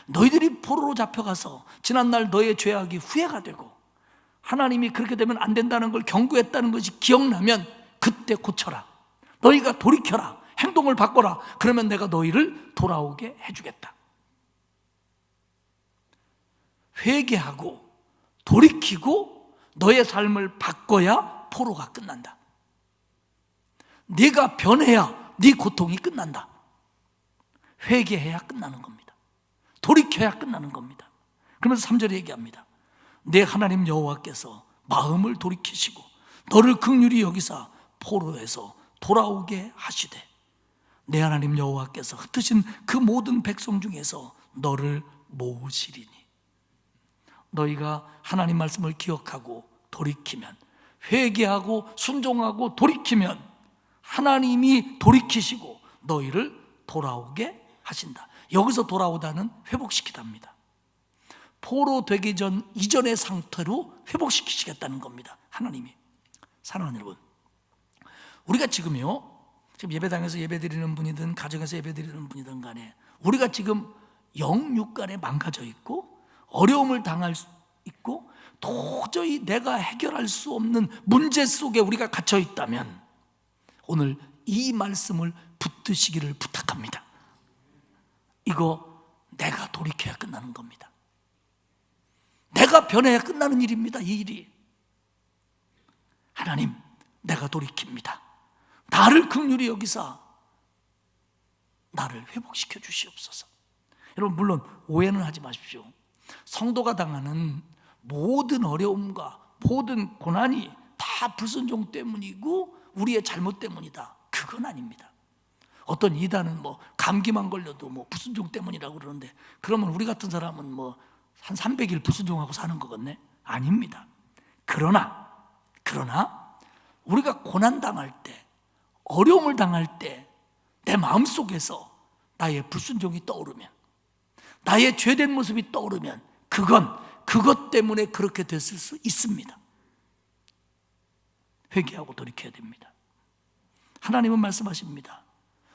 Speaker 3: 너희들이 포로로 잡혀가서 지난날 너의 죄악이 후회가 되고 하나님이 그렇게 되면 안 된다는 걸 경고했다는 것이 기억나면 그때 고쳐라. 너희가 돌이켜라. 행동을 바꿔라. 그러면 내가 너희를 돌아오게 해주겠다. 회개하고 돌이키고 너의 삶을 바꿔야 포로가 끝난다. 네가 변해야 네 고통이 끝난다. 회개해야 끝나는 겁니다. 돌이켜야 끝나는 겁니다. 그러면서 3절에 얘기합니다. 내 하나님 여호와께서 마음을 돌이키시고 너를 긍휼히 여기사 포로에서 돌아오게 하시되 내 하나님 여호와께서 흩으신 그 모든 백성 중에서 너를 모으시리니. 너희가 하나님 말씀을 기억하고 돌이키면, 회개하고 순종하고 돌이키면 하나님이 돌이키시고 너희를 돌아오게 하신다. 여기서 돌아오다는 회복시키답니다. 포로 되기 전 이전의 상태로 회복시키시겠다는 겁니다. 하나님이. 사랑하는 여러분, 우리가 지금 예배당에서 예배드리는 분이든 가정에서 예배드리는 분이든 간에 우리가 지금 영육간에 망가져 있고 어려움을 당할 수 있고 도저히 내가 해결할 수 없는 문제 속에 우리가 갇혀 있다면 오늘 이 말씀을 붙드시기를 부탁합니다. 이거 내가 돌이켜야 끝나는 겁니다. 내가 변해야 끝나는 일입니다. 이 일이. 하나님, 내가 돌이킵니다. 나를 긍휼히 여기사 나를 회복시켜 주시옵소서. 여러분, 물론 오해는 하지 마십시오. 성도가 당하는 모든 어려움과 모든 고난이 다 불순종 때문이고 우리의 잘못 때문이다. 그건 아닙니다. 어떤 이단은 감기만 걸려도 불순종 때문이라고 그러는데, 그러면 우리 같은 사람은 한 300일 불순종하고 사는 거겠네? 아닙니다. 그러나 우리가 고난 당할 때, 어려움을 당할 때 내 마음속에서 나의 불순종이 떠오르면, 나의 죄된 모습이 떠오르면 그것 때문에 그렇게 됐을 수 있습니다. 회개하고 돌이켜야 됩니다. 하나님은 말씀하십니다.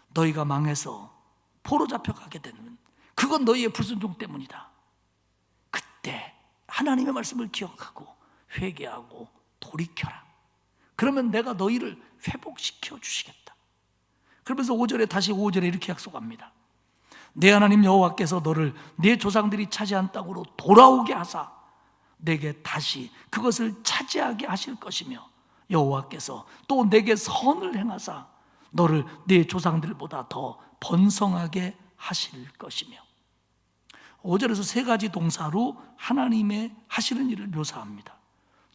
Speaker 3: 너희가 망해서 포로 잡혀가게 되는 그건 너희의 불순종 때문이다. 그때 하나님의 말씀을 기억하고 회개하고 돌이켜라. 그러면 내가 너희를 회복시켜 주시겠다. 그러면서 다시 5절에 이렇게 약속합니다. 내 하나님 여호와께서 너를 내 조상들이 차지한 땅으로 돌아오게 하사 내게 다시 그것을 차지하게 하실 것이며 여호와께서 또 내게 선을 행하사 너를 내 조상들보다 더 번성하게 하실 것이며. 5절에서 세 가지 동사로 하나님의 하시는 일을 묘사합니다.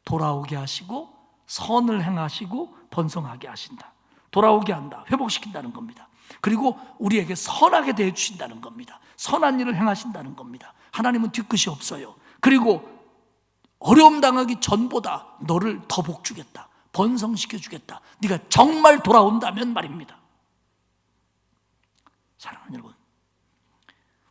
Speaker 3: 돌아오게 하시고, 선을 행하시고, 번성하게 하신다. 돌아오게 한다, 회복시킨다는 겁니다. 그리고 우리에게 선하게 대해 주신다는 겁니다. 선한 일을 행하신다는 겁니다. 하나님은 뒤끝이 없어요. 그리고 어려움 당하기 전보다 너를 더 복주겠다, 번성시켜 주겠다, 네가 정말 돌아온다면 말입니다. 사랑하는 여러분,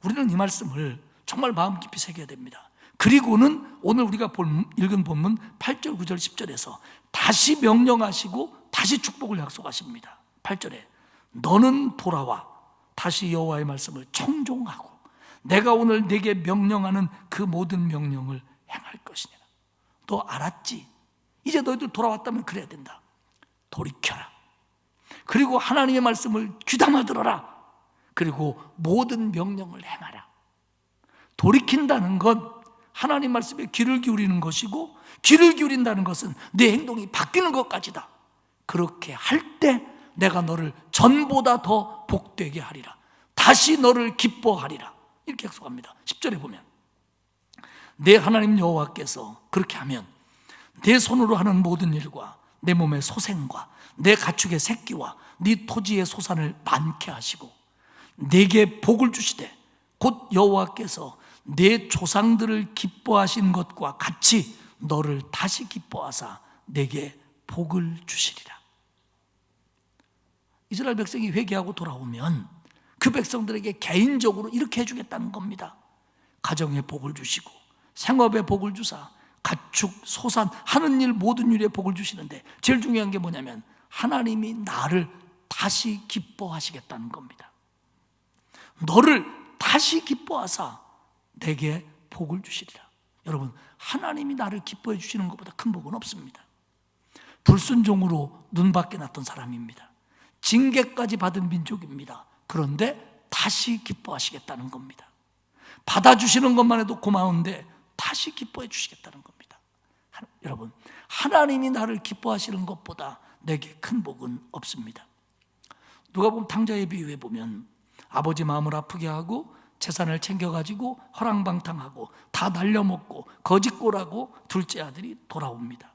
Speaker 3: 우리는 이 말씀을 정말 마음 깊이 새겨야 됩니다. 그리고는 오늘 우리가 읽은 본문 8절, 9절, 10절에서 다시 명령하시고 다시 축복을 약속하십니다. 8절에 너는 돌아와 다시 여호와의 말씀을 청종하고 내가 오늘 네게 명령하는 그 모든 명령을 행할 것이니라. 너 알았지? 이제 너희들 돌아왔다면 그래야 된다. 돌이켜라. 그리고 하나님의 말씀을 귀담아 들어라. 그리고 모든 명령을 행하라. 돌이킨다는 건 하나님 말씀에 귀를 기울이는 것이고, 귀를 기울인다는 것은 내 행동이 바뀌는 것까지다. 그렇게 할 때 내가 너를 전보다 더 복되게 하리라. 다시 너를 기뻐하리라. 이렇게 약속합니다. 10절에 보면 내 하나님 여호와께서 그렇게 하면 내 손으로 하는 모든 일과 내 몸의 소생과 내 가축의 새끼와 네 토지의 소산을 많게 하시고 내게 복을 주시되 곧 여호와께서 내 조상들을 기뻐하신 것과 같이 너를 다시 기뻐하사 내게 복을 주시리라. 이스라엘 백성이 회개하고 돌아오면 그 백성들에게 개인적으로 이렇게 해주겠다는 겁니다. 가정에 복을 주시고 생업에 복을 주사 가축, 소산, 하는 일 모든 일에 복을 주시는데 제일 중요한 게 뭐냐면 하나님이 나를 다시 기뻐하시겠다는 겁니다. 너를 다시 기뻐하사 내게 복을 주시리라. 여러분, 하나님이 나를 기뻐해 주시는 것보다 큰 복은 없습니다. 불순종으로 눈 밖에 났던 사람입니다. 징계까지 받은 민족입니다. 그런데 다시 기뻐하시겠다는 겁니다. 받아주시는 것만 해도 고마운데 다시 기뻐해 주시겠다는 겁니다. 여러분, 하나님이 나를 기뻐하시는 것보다 내게 큰 복은 없습니다. 누가복음 탕자의 비유에 보면 아버지 마음을 아프게 하고 재산을 챙겨가지고 허랑방탕하고 다 날려먹고 거짓골하고 둘째 아들이 돌아옵니다.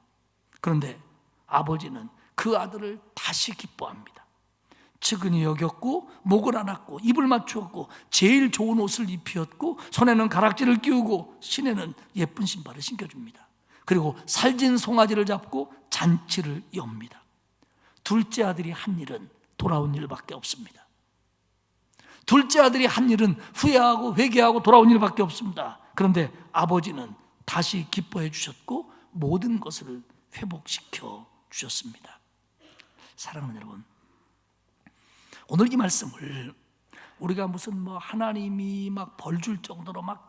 Speaker 3: 그런데 아버지는 그 아들을 다시 기뻐합니다. 측은히 여겼고 목을 안았고 입을 맞추었고 제일 좋은 옷을 입히었고 손에는 가락지를 끼우고 신에는 예쁜 신발을 신겨줍니다. 그리고 살진 송아지를 잡고 잔치를 엽니다. 둘째 아들이 한 일은 돌아온 일밖에 없습니다. 둘째 아들이 한 일은 후회하고 회개하고 돌아온 일밖에 없습니다. 그런데 아버지는 다시 기뻐해 주셨고 모든 것을 회복시켜 주셨습니다. 사랑하는 여러분, 오늘 이 말씀을 우리가 무슨 하나님이 막 벌 줄 정도로 막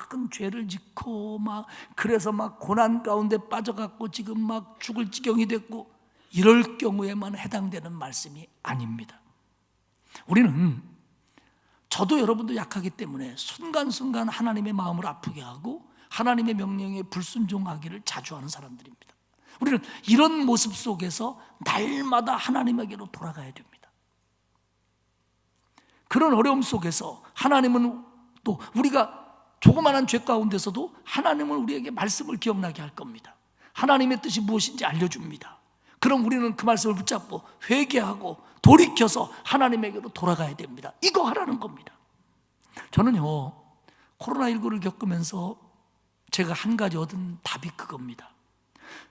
Speaker 3: 큰 죄를 짓고 막 그래서 막 고난 가운데 빠져갖고 지금 막 죽을 지경이 됐고 이럴 경우에만 해당되는 말씀이 아닙니다. 우리는 저도 여러분도 약하기 때문에 순간순간 하나님의 마음을 아프게 하고 하나님의 명령에 불순종하기를 자주 하는 사람들입니다. 우리는 이런 모습 속에서 날마다 하나님에게로 돌아가야 됩니다. 그런 어려움 속에서 하나님은 또 우리가 조그마한 죄 가운데서도 하나님은 우리에게 말씀을 기억나게 할 겁니다. 하나님의 뜻이 무엇인지 알려줍니다. 그럼 우리는 그 말씀을 붙잡고 회개하고 돌이켜서 하나님에게로 돌아가야 됩니다. 이거 하라는 겁니다. 저는요, 코로나19를 겪으면서 제가 한 가지 얻은 답이 그겁니다.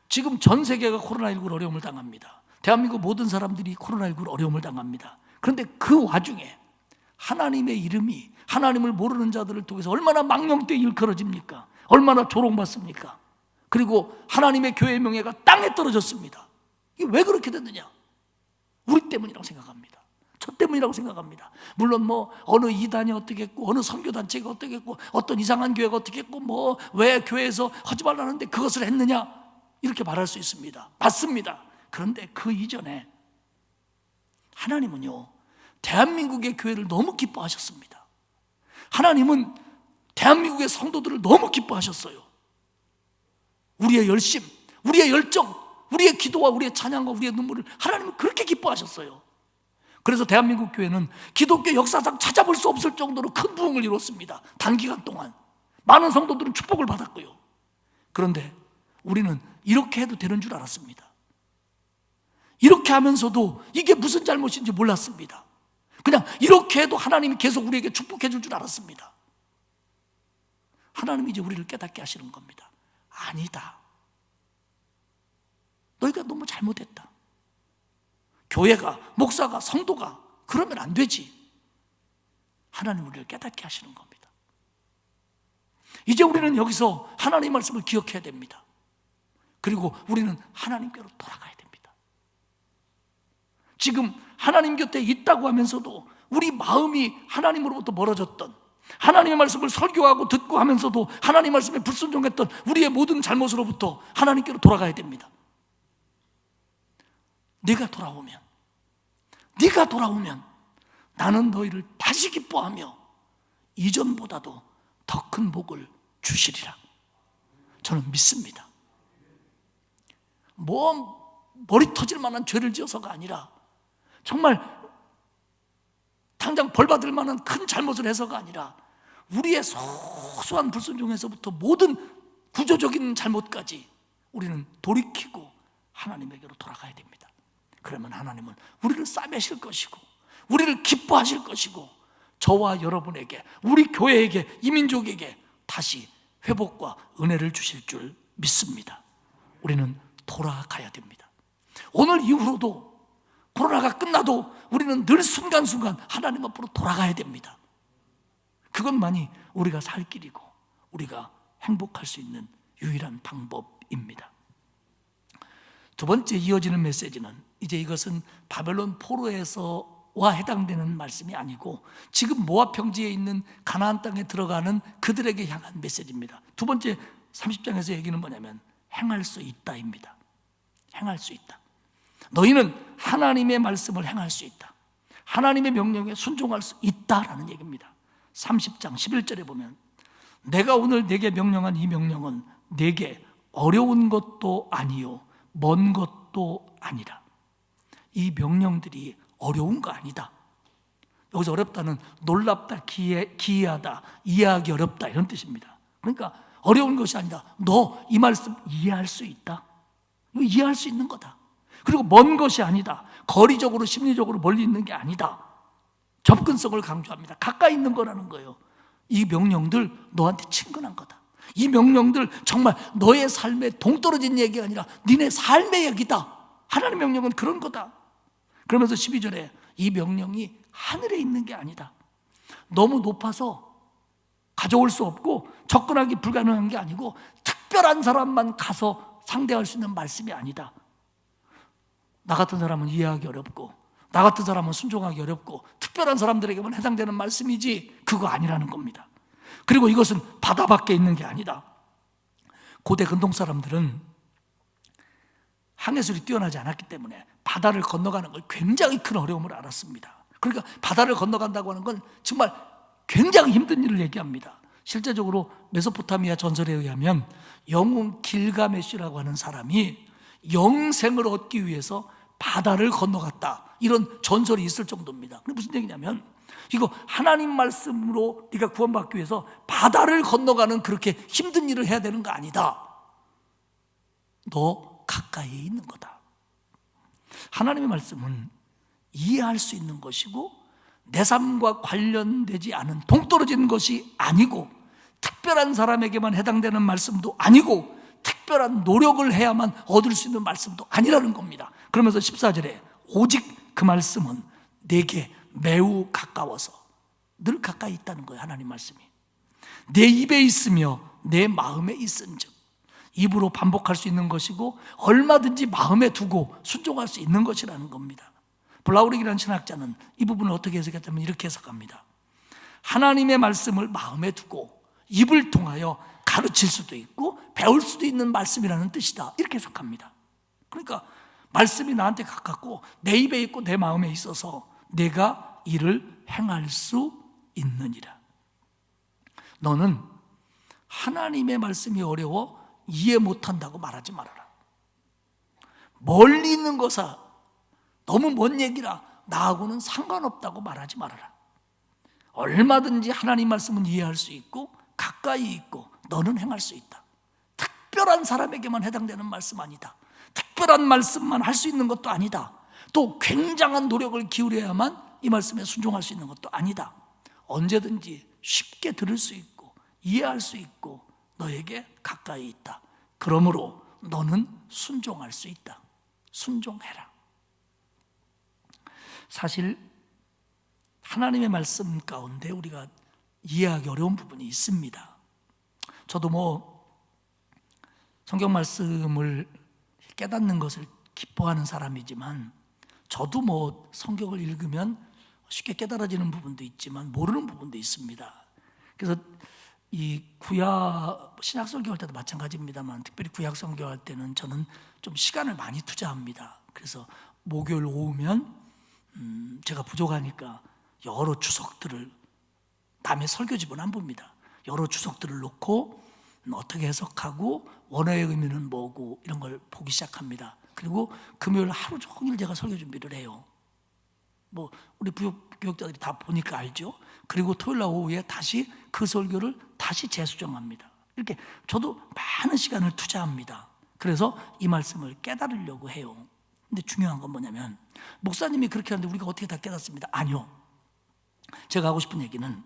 Speaker 3: 지금 전 세계가 코로나19로 어려움을 당합니다. 대한민국 모든 사람들이 코로나19로 어려움을 당합니다. 그런데 그 와중에 하나님의 이름이 하나님을 모르는 자들을 통해서 얼마나 망령되이 일컬어집니까? 얼마나 조롱받습니까? 그리고 하나님의 교회의 명예가 땅에 떨어졌습니다. 이게 왜 그렇게 됐느냐? 우리 때문이라고 생각합니다. 저 때문이라고 생각합니다. 물론 어느 이단이 어떻게 했고 어느 선교단체가 어떻게 했고 어떤 이상한 교회가 어떻게 했고 왜 교회에서 하지 말라는데 그것을 했느냐 이렇게 말할 수 있습니다. 맞습니다. 그런데 그 이전에 하나님은요 대한민국의 교회를 너무 기뻐하셨습니다. 하나님은 대한민국의 성도들을 너무 기뻐하셨어요. 우리의 열심, 우리의 열정, 우리의 기도와 우리의 찬양과 우리의 눈물을 하나님은 그렇게 기뻐하셨어요. 그래서 대한민국 교회는 기독교 역사상 찾아볼 수 없을 정도로 큰 부흥을 이뤘습니다. 단기간 동안 많은 성도들은 축복을 받았고요. 그런데 우리는 이렇게 해도 되는 줄 알았습니다. 이렇게 하면서도 이게 무슨 잘못인지 몰랐습니다. 그냥 이렇게 해도 하나님이 계속 우리에게 축복해 줄 줄 알았습니다. 하나님이 이제 우리를 깨닫게 하시는 겁니다. 아니다. 너희가 너무 잘못했다. 교회가, 목사가, 성도가 그러면 안 되지. 하나님 우리를 깨닫게 하시는 겁니다. 이제 우리는 여기서 하나님의 말씀을 기억해야 됩니다. 그리고 우리는 하나님께로 돌아가야 됩니다. 지금 하나님 곁에 있다고 하면서도 우리 마음이 하나님으로부터 멀어졌던, 하나님의 말씀을 설교하고 듣고 하면서도 하나님의 말씀에 불순종했던 우리의 모든 잘못으로부터 하나님께로 돌아가야 됩니다. 네가 돌아오면 나는 너희를 다시 기뻐하며 이전보다도 더 큰 복을 주시리라. 저는 믿습니다. 머리 터질 만한 죄를 지어서가 아니라, 정말 당장 벌 받을 만한 큰 잘못을 해서가 아니라, 우리의 소소한 불순종에서부터 모든 구조적인 잘못까지 우리는 돌이키고 하나님에게로 돌아가야 됩니다. 그러면 하나님은 우리를 싸매실 것이고 우리를 기뻐하실 것이고 저와 여러분에게, 우리 교회에게, 이민족에게 다시 회복과 은혜를 주실 줄 믿습니다. 우리는 돌아가야 됩니다. 오늘 이후로도, 코로나가 끝나도 우리는 늘 순간순간 하나님 앞으로 돌아가야 됩니다. 그것만이 우리가 살 길이고 우리가 행복할 수 있는 유일한 방법입니다. 두 번째 이어지는 메시지는, 이제 이것은 바벨론 포로에서와 해당되는 말씀이 아니고 지금 모압 평지에 있는 가나안 땅에 들어가는 그들에게 향한 메시지입니다. 두 번째 30장에서 얘기는 뭐냐면 행할 수 있다입니다. 행할 수 있다. 너희는 하나님의 말씀을 행할 수 있다. 하나님의 명령에 순종할 수 있다라는 얘기입니다. 30장 11절에 보면, 내가 오늘 네게 명령한 이 명령은 네게 어려운 것도 아니요 먼 것도 아니라. 이 명령들이 어려운 거 아니다. 여기서 어렵다는 놀랍다, 기이하다, 이해하기 어렵다 이런 뜻입니다. 그러니까 어려운 것이 아니라 너 이 말씀 이해할 수 있다. 이해할 수 있는 거다. 그리고 먼 것이 아니다. 거리적으로 심리적으로 멀리 있는 게 아니다. 접근성을 강조합니다. 가까이 있는 거라는 거예요. 이 명령들 너한테 친근한 거다. 이 명령들 정말 너의 삶에 동떨어진 얘기가 아니라 니네 삶의 얘기다. 하나님의 명령은 그런 거다. 그러면서 12절에 이 명령이 하늘에 있는 게 아니다. 너무 높아서 가져올 수 없고 접근하기 불가능한 게 아니고 특별한 사람만 가서 상대할 수 있는 말씀이 아니다. 나 같은 사람은 이해하기 어렵고 나 같은 사람은 순종하기 어렵고 특별한 사람들에게만 해당되는 말씀이지 그거 아니라는 겁니다. 그리고 이것은 바다 밖에 있는 게 아니다. 고대 근동 사람들은 항해술이 뛰어나지 않았기 때문에 바다를 건너가는 걸 굉장히 큰 어려움을 알았습니다. 그러니까 바다를 건너간다고 하는 건 정말 굉장히 힘든 일을 얘기합니다. 실제적으로 메소포타미아 전설에 의하면 영웅 길가메시라고 하는 사람이 영생을 얻기 위해서 바다를 건너갔다, 이런 전설이 있을 정도입니다. 근데 무슨 얘기냐면, 이거 하나님 말씀으로 네가 구원받기 위해서 바다를 건너가는 그렇게 힘든 일을 해야 되는 거 아니다. 너 가까이에 있는 거다. 하나님의 말씀은 이해할 수 있는 것이고 내 삶과 관련되지 않은 동떨어진 것이 아니고 특별한 사람에게만 해당되는 말씀도 아니고 특별한 노력을 해야만 얻을 수 있는 말씀도 아니라는 겁니다. 그러면서 14절에 오직 그 말씀은 내게 매우 가까워서, 늘 가까이 있다는 거예요. 하나님 말씀이 내 입에 있으며 내 마음에 있은즉, 입으로 반복할 수 있는 것이고 얼마든지 마음에 두고 순종할 수 있는 것이라는 겁니다. 블라우릭이라는 신학자는 이 부분을 어떻게 해석했다면 이렇게 해석합니다. 하나님의 말씀을 마음에 두고 입을 통하여 가르칠 수도 있고 배울 수도 있는 말씀이라는 뜻이다, 이렇게 해석합니다. 그러니까 말씀이 나한테 가깝고 내 입에 있고 내 마음에 있어서 내가 이를 행할 수 있느니라. 너는 하나님의 말씀이 어려워 이해 못한다고 말하지 말아라. 멀리 있는 거사, 너무 먼 얘기라 나하고는 상관없다고 말하지 말아라. 얼마든지 하나님 말씀은 이해할 수 있고 가까이 있고 너는 행할 수 있다. 특별한 사람에게만 해당되는 말씀 아니다. 특별한 말씀만 할 수 있는 것도 아니다. 또 굉장한 노력을 기울여야만 이 말씀에 순종할 수 있는 것도 아니다. 언제든지 쉽게 들을 수 있고 이해할 수 있고 너에게 가까이 있다. 그러므로 너는 순종할 수 있다. 순종해라. 사실 하나님의 말씀 가운데 우리가 이해하기 어려운 부분이 있습니다. 저도 성경 말씀을 깨닫는 것을 기뻐하는 사람이지만 저도 성경을 읽으면 쉽게 깨달아지는 부분도 있지만 모르는 부분도 있습니다. 그래서 이 구약 신약 설교할 때도 마찬가지입니다만 특별히 구약 설교할 때는 저는 좀 시간을 많이 투자합니다. 그래서 목요일 오후면 제가 부족하니까 여러 주석들을, 남의 설교집은 안 봅니다. 여러 주석들을 놓고 어떻게 해석하고 원어의 의미는 뭐고 이런 걸 보기 시작합니다. 그리고 금요일 하루 종일 제가 설교 준비를 해요. 우리 교육자들이 다 보니까 알죠. 그리고 토요일 날 오후에 다시 그 설교를 다시 재수정합니다. 이렇게 저도 많은 시간을 투자합니다. 그래서 이 말씀을 깨달으려고 해요. 근데 중요한 건 뭐냐면 목사님이 그렇게 하는데 우리가 어떻게 다 깨닫습니다? 아니요. 제가 하고 싶은 얘기는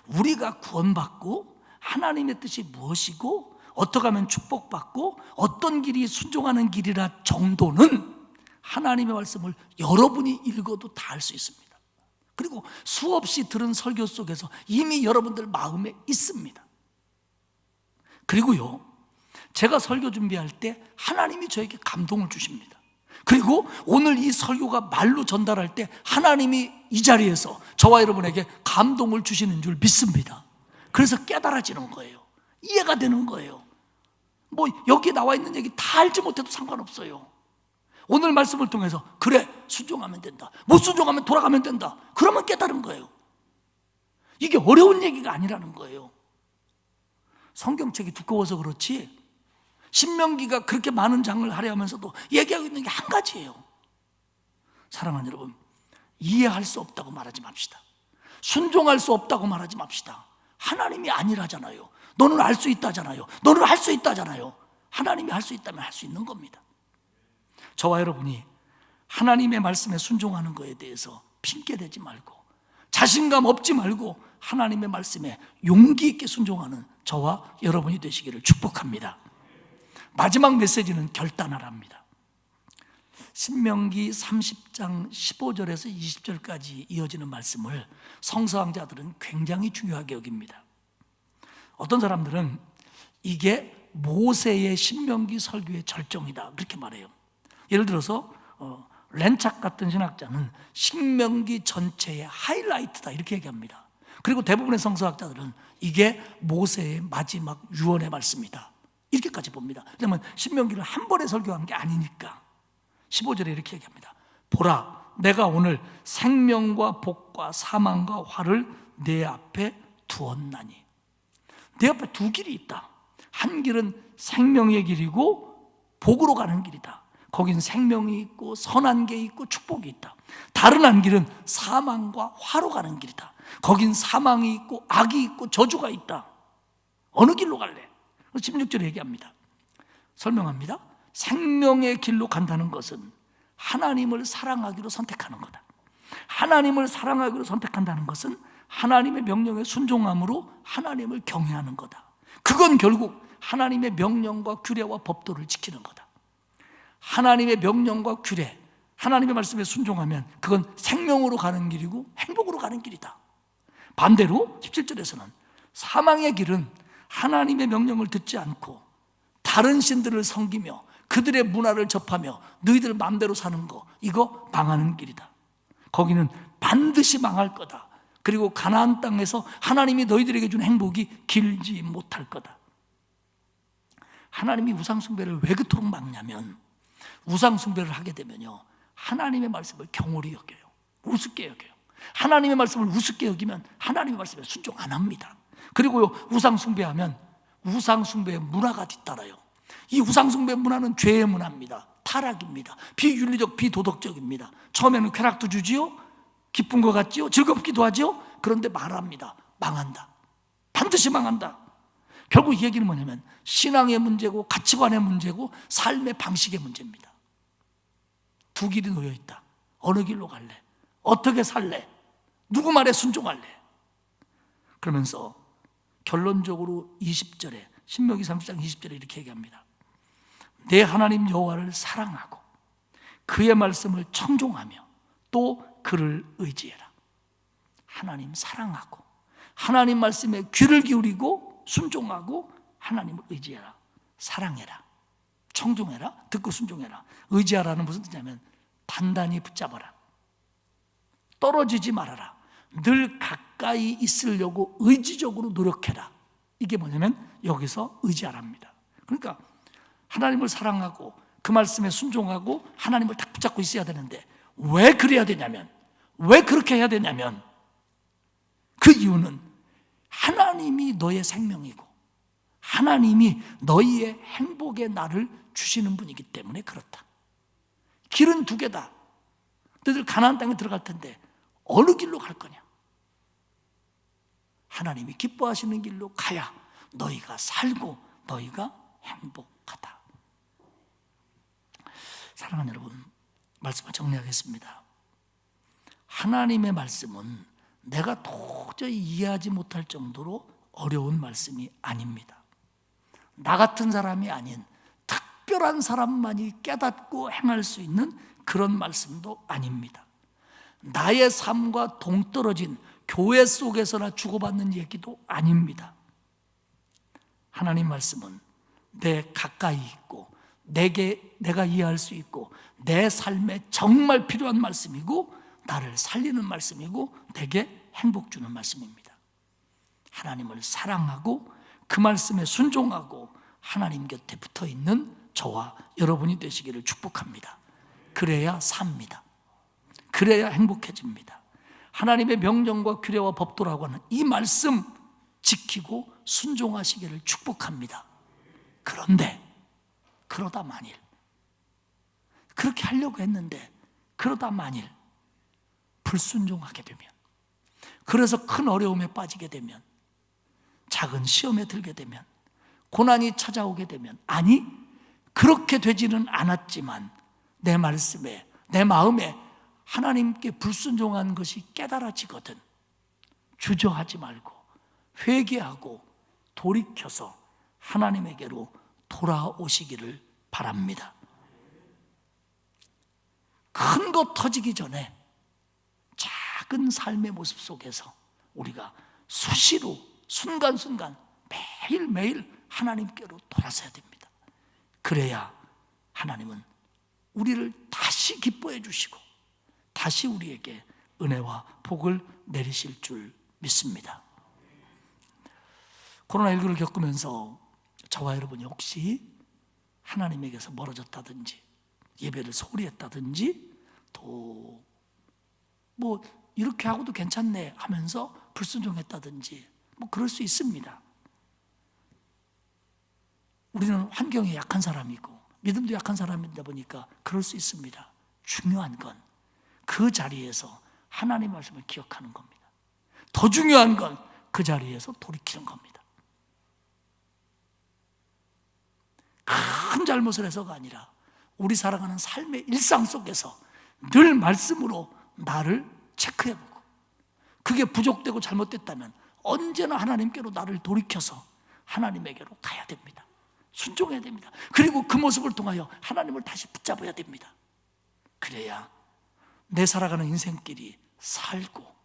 Speaker 3: 우리가 구원받고 하나님의 뜻이 무엇이고 어떻게 하면 축복받고 어떤 길이 순종하는 길이라 정도는 하나님의 말씀을 여러분이 읽어도 다 알 수 있습니다. 그리고 수없이 들은 설교 속에서 이미 여러분들 마음에 있습니다. 그리고요, 제가 설교 준비할 때 하나님이 저에게 감동을 주십니다. 그리고 오늘 이 설교가 말로 전달할 때 하나님이 이 자리에서 저와 여러분에게 감동을 주시는 줄 믿습니다. 그래서 깨달아지는 거예요. 이해가 되는 거예요. 여기 나와 있는 얘기 다 알지 못해도 상관없어요. 오늘 말씀을 통해서 그래, 순종하면 된다. 못 순종하면 돌아가면 된다. 그러면 깨달은 거예요. 이게 어려운 얘기가 아니라는 거예요. 성경책이 두꺼워서 그렇지 신명기가 그렇게 많은 장을 할애하면서도 얘기하고 있는 게 한 가지예요. 사랑하는 여러분, 이해할 수 없다고 말하지 맙시다. 순종할 수 없다고 말하지 맙시다. 하나님이 아니라잖아요. 너는 알 수 있다잖아요. 너는 할 수 있다잖아요. 하나님이 할 수 있다면 할 수 있는 겁니다. 저와 여러분이 하나님의 말씀에 순종하는 것에 대해서 핑계대지 말고 자신감 없지 말고 하나님의 말씀에 용기 있게 순종하는 저와 여러분이 되시기를 축복합니다. 마지막 메시지는 결단하랍니다. 신명기 30장 15절에서 20절까지 이어지는 말씀을 성서학자들은 굉장히 중요하게 여깁니다. 어떤 사람들은 이게 모세의 신명기 설교의 절정이다 그렇게 말해요. 예를 들어서 렌착 같은 신학자는 신명기 전체의 하이라이트다 이렇게 얘기합니다. 그리고 대부분의 성서학자들은 이게 모세의 마지막 유언의 말씀이다 이렇게까지 봅니다. 왜냐하면 신명기를 한 번에 설교한 게 아니니까. 15절에 이렇게 얘기합니다. 보라, 내가 오늘 생명과 복과 사망과 화를 내 앞에 두었나니. 내 앞에 두 길이 있다. 한 길은 생명의 길이고 복으로 가는 길이다. 거긴 생명이 있고 선한 게 있고 축복이 있다. 다른 한 길은 사망과 화로 가는 길이다. 거긴 사망이 있고 악이 있고 저주가 있다. 어느 길로 갈래? 16절에 얘기합니다. 설명합니다. 생명의 길로 간다는 것은 하나님을 사랑하기로 선택하는 거다. 하나님을 사랑하기로 선택한다는 것은 하나님의 명령에 순종함으로 하나님을 경외하는 거다. 그건 결국 하나님의 명령과 규례와 법도를 지키는 거다. 하나님의 명령과 규례, 하나님의 말씀에 순종하면 그건 생명으로 가는 길이고 행복으로 가는 길이다. 반대로 17절에서는 사망의 길은 하나님의 명령을 듣지 않고 다른 신들을 섬기며 그들의 문화를 접하며 너희들 마음대로 사는 거, 이거 망하는 길이다. 거기는 반드시 망할 거다. 그리고 가나안 땅에서 하나님이 너희들에게 준 행복이 길지 못할 거다. 하나님이 우상숭배를 왜 그토록 막냐면 우상숭배를 하게 되면요, 하나님의 말씀을 경홀히 여겨요. 우습게 여겨요. 하나님의 말씀을 우습게 여기면 하나님의 말씀에 순종 안 합니다. 그리고요, 우상숭배하면 우상숭배의 문화가 뒤따라요. 이 우상숭배 문화는 죄의 문화입니다. 타락입니다. 비윤리적, 비도덕적입니다. 처음에는 쾌락도 주지요, 기쁜 것 같지요, 즐겁기도 하지요. 그런데 말합니다. 망한다. 반드시 망한다. 결국 이 얘기는 뭐냐면 신앙의 문제고 가치관의 문제고 삶의 방식의 문제입니다. 두 길이 놓여 있다. 어느 길로 갈래? 어떻게 살래? 누구 말에 순종할래? 그러면서 결론적으로 20절에, 신명기 30장 20절에 이렇게 얘기합니다. 내 하나님 여호와를 사랑하고 그의 말씀을 청종하며 또 그를 의지해라. 하나님 사랑하고 하나님 말씀에 귀를 기울이고 순종하고 하나님을 의지해라. 사랑해라. 청종해라. 듣고 순종해라. 의지하라는 무슨 뜻이냐면 단단히 붙잡아라. 떨어지지 말아라. 늘 가까이 있으려고 의지적으로 노력해라. 이게 뭐냐면 여기서 의지하랍니다. 그러니까 하나님을 사랑하고 그 말씀에 순종하고 하나님을 딱 붙잡고 있어야 되는데 왜 그래야 되냐면, 왜 그렇게 해야 되냐면 그 이유는 하나님이 너의 생명이고 하나님이 너희의 행복의 날을 주시는 분이기 때문에 그렇다. 길은 두 개다. 너희들 가나안 땅에 들어갈 텐데 어느 길로 갈 거냐? 하나님이 기뻐하시는 길로 가야 너희가 살고 너희가 행복하다. 사랑하는 여러분, 말씀을 정리하겠습니다. 하나님의 말씀은 내가 도저히 이해하지 못할 정도로 어려운 말씀이 아닙니다. 나 같은 사람이 아닌 특별한 사람만이 깨닫고 행할 수 있는 그런 말씀도 아닙니다. 나의 삶과 동떨어진 교회 속에서나 주고받는 얘기도 아닙니다. 하나님 말씀은 내 가까이 있고 내가 이해할 수 있고 내 삶에 정말 필요한 말씀이고 나를 살리는 말씀이고 내게 행복 주는 말씀입니다. 하나님을 사랑하고 그 말씀에 순종하고 하나님 곁에 붙어있는 저와 여러분이 되시기를 축복합니다. 그래야 삽니다. 그래야 행복해집니다. 하나님의 명령과 규례와 법도라고 하는 이 말씀 지키고 순종하시기를 축복합니다. 그런데 그러다 만일 그렇게 하려고 했는데 그러다 만일 불순종하게 되면, 그래서 큰 어려움에 빠지게 되면, 작은 시험에 들게 되면, 고난이 찾아오게 되면, 아니 그렇게 되지는 않았지만 내 말씀에 내 마음에 하나님께 불순종한 것이 깨달아지거든 주저하지 말고 회개하고 돌이켜서 하나님에게로 돌아오시기를 바랍니다. 큰 거 터지기 전에 작은 삶의 모습 속에서 우리가 수시로 순간순간 매일매일 하나님께로 돌아서야 됩니다. 그래야 하나님은 우리를 다시 기뻐해 주시고 다시 우리에게 은혜와 복을 내리실 줄 믿습니다. 코로나19를 겪으면서 저와 여러분이 혹시 하나님에게서 멀어졌다든지 예배를 소홀히 했다든지 또 뭐 이렇게 하고도 괜찮네 하면서 불순종했다든지 뭐 그럴 수 있습니다. 우리는 환경이 약한 사람이고 믿음도 약한 사람이다 보니까 그럴 수 있습니다. 중요한 건 그 자리에서 하나님 말씀을 기억하는 겁니다. 더 중요한 건 그 자리에서 돌이키는 겁니다. 큰 잘못을 해서가 아니라 우리 살아가는 삶의 일상 속에서 늘 말씀으로 나를 체크해보고 그게 부족되고 잘못됐다면 언제나 하나님께로 나를 돌이켜서 하나님에게로 가야 됩니다. 순종해야 됩니다. 그리고 그 모습을 통하여 하나님을 다시 붙잡아야 됩니다. 그래야 내 살아가는 인생길이 살고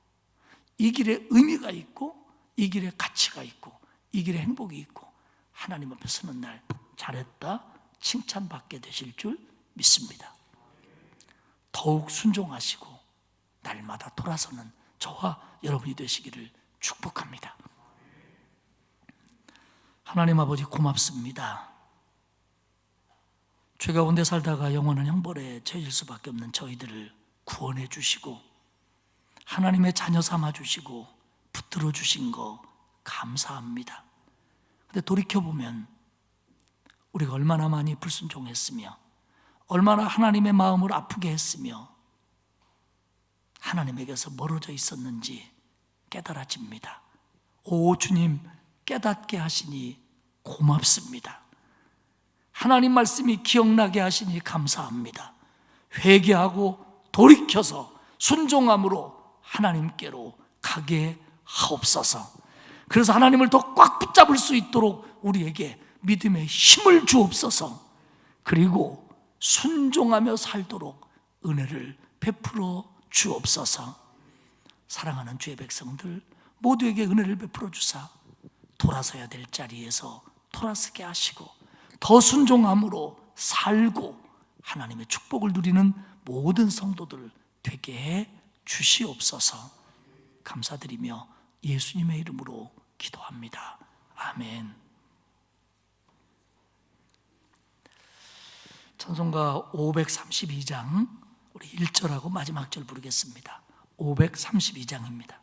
Speaker 3: 이 길에 의미가 있고 이 길에 가치가 있고 이 길에 행복이 있고 하나님 앞에 서는 날 잘했다 칭찬받게 되실 줄 믿습니다. 더욱 순종하시고 날마다 돌아서는 저와 여러분이 되시기를 축복합니다. 하나님 아버지 고맙습니다. 죄 가운데 살다가 영원한 형벌에 처해질 수밖에 없는 저희들을 구원해 주시고 하나님의 자녀 삼아 주시고 붙들어 주신 거 감사합니다. 근데 돌이켜보면 우리가 얼마나 많이 불순종했으며 얼마나 하나님의 마음을 아프게 했으며 하나님에게서 멀어져 있었는지 깨달아집니다. 오 주님, 깨닫게 하시니 고맙습니다. 하나님 말씀이 기억나게 하시니 감사합니다. 회개하고 돌이켜서 순종함으로 하나님께로 가게 하옵소서. 그래서 하나님을 더 꽉 붙잡을 수 있도록 우리에게 믿음의 힘을 주옵소서. 그리고 순종하며 살도록 은혜를 베풀어 주옵소서. 사랑하는 주의 백성들 모두에게 은혜를 베풀어 주사 돌아서야 될 자리에서 돌아서게 하시고 더 순종함으로 살고 하나님의 축복을 누리는 모든 성도들 되게 해 주시옵소서. 감사드리며 예수님의 이름으로 기도합니다. 아멘. 찬송가 532장 우리 1절하고 마지막 절 부르겠습니다. 532장입니다.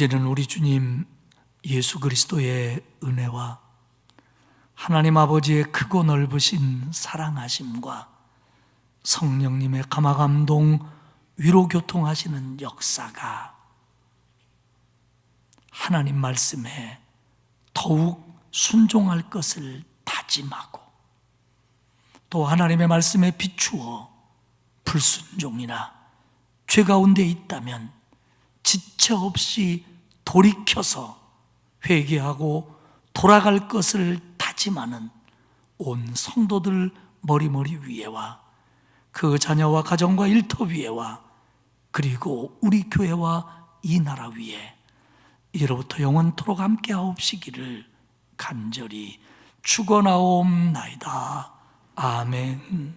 Speaker 3: 이제는 우리 주님 예수 그리스도의 은혜와 하나님 아버지의 크고 넓으신 사랑하심과 성령님의 감화감동 위로교통하시는 역사가 하나님 말씀에 더욱 순종할 것을 다짐하고 또 하나님의 말씀에 비추어 불순종이나 죄 가운데 있다면 지체 없이 돌이켜서 회개하고 돌아갈 것을 다짐하는 온 성도들 머리머리 위에와 그 자녀와 가정과 일터 위에와 그리고 우리 교회와 이 나라 위에 이로부터 영원토록 함께하옵시기를 간절히 축원하옵나이다. 아멘.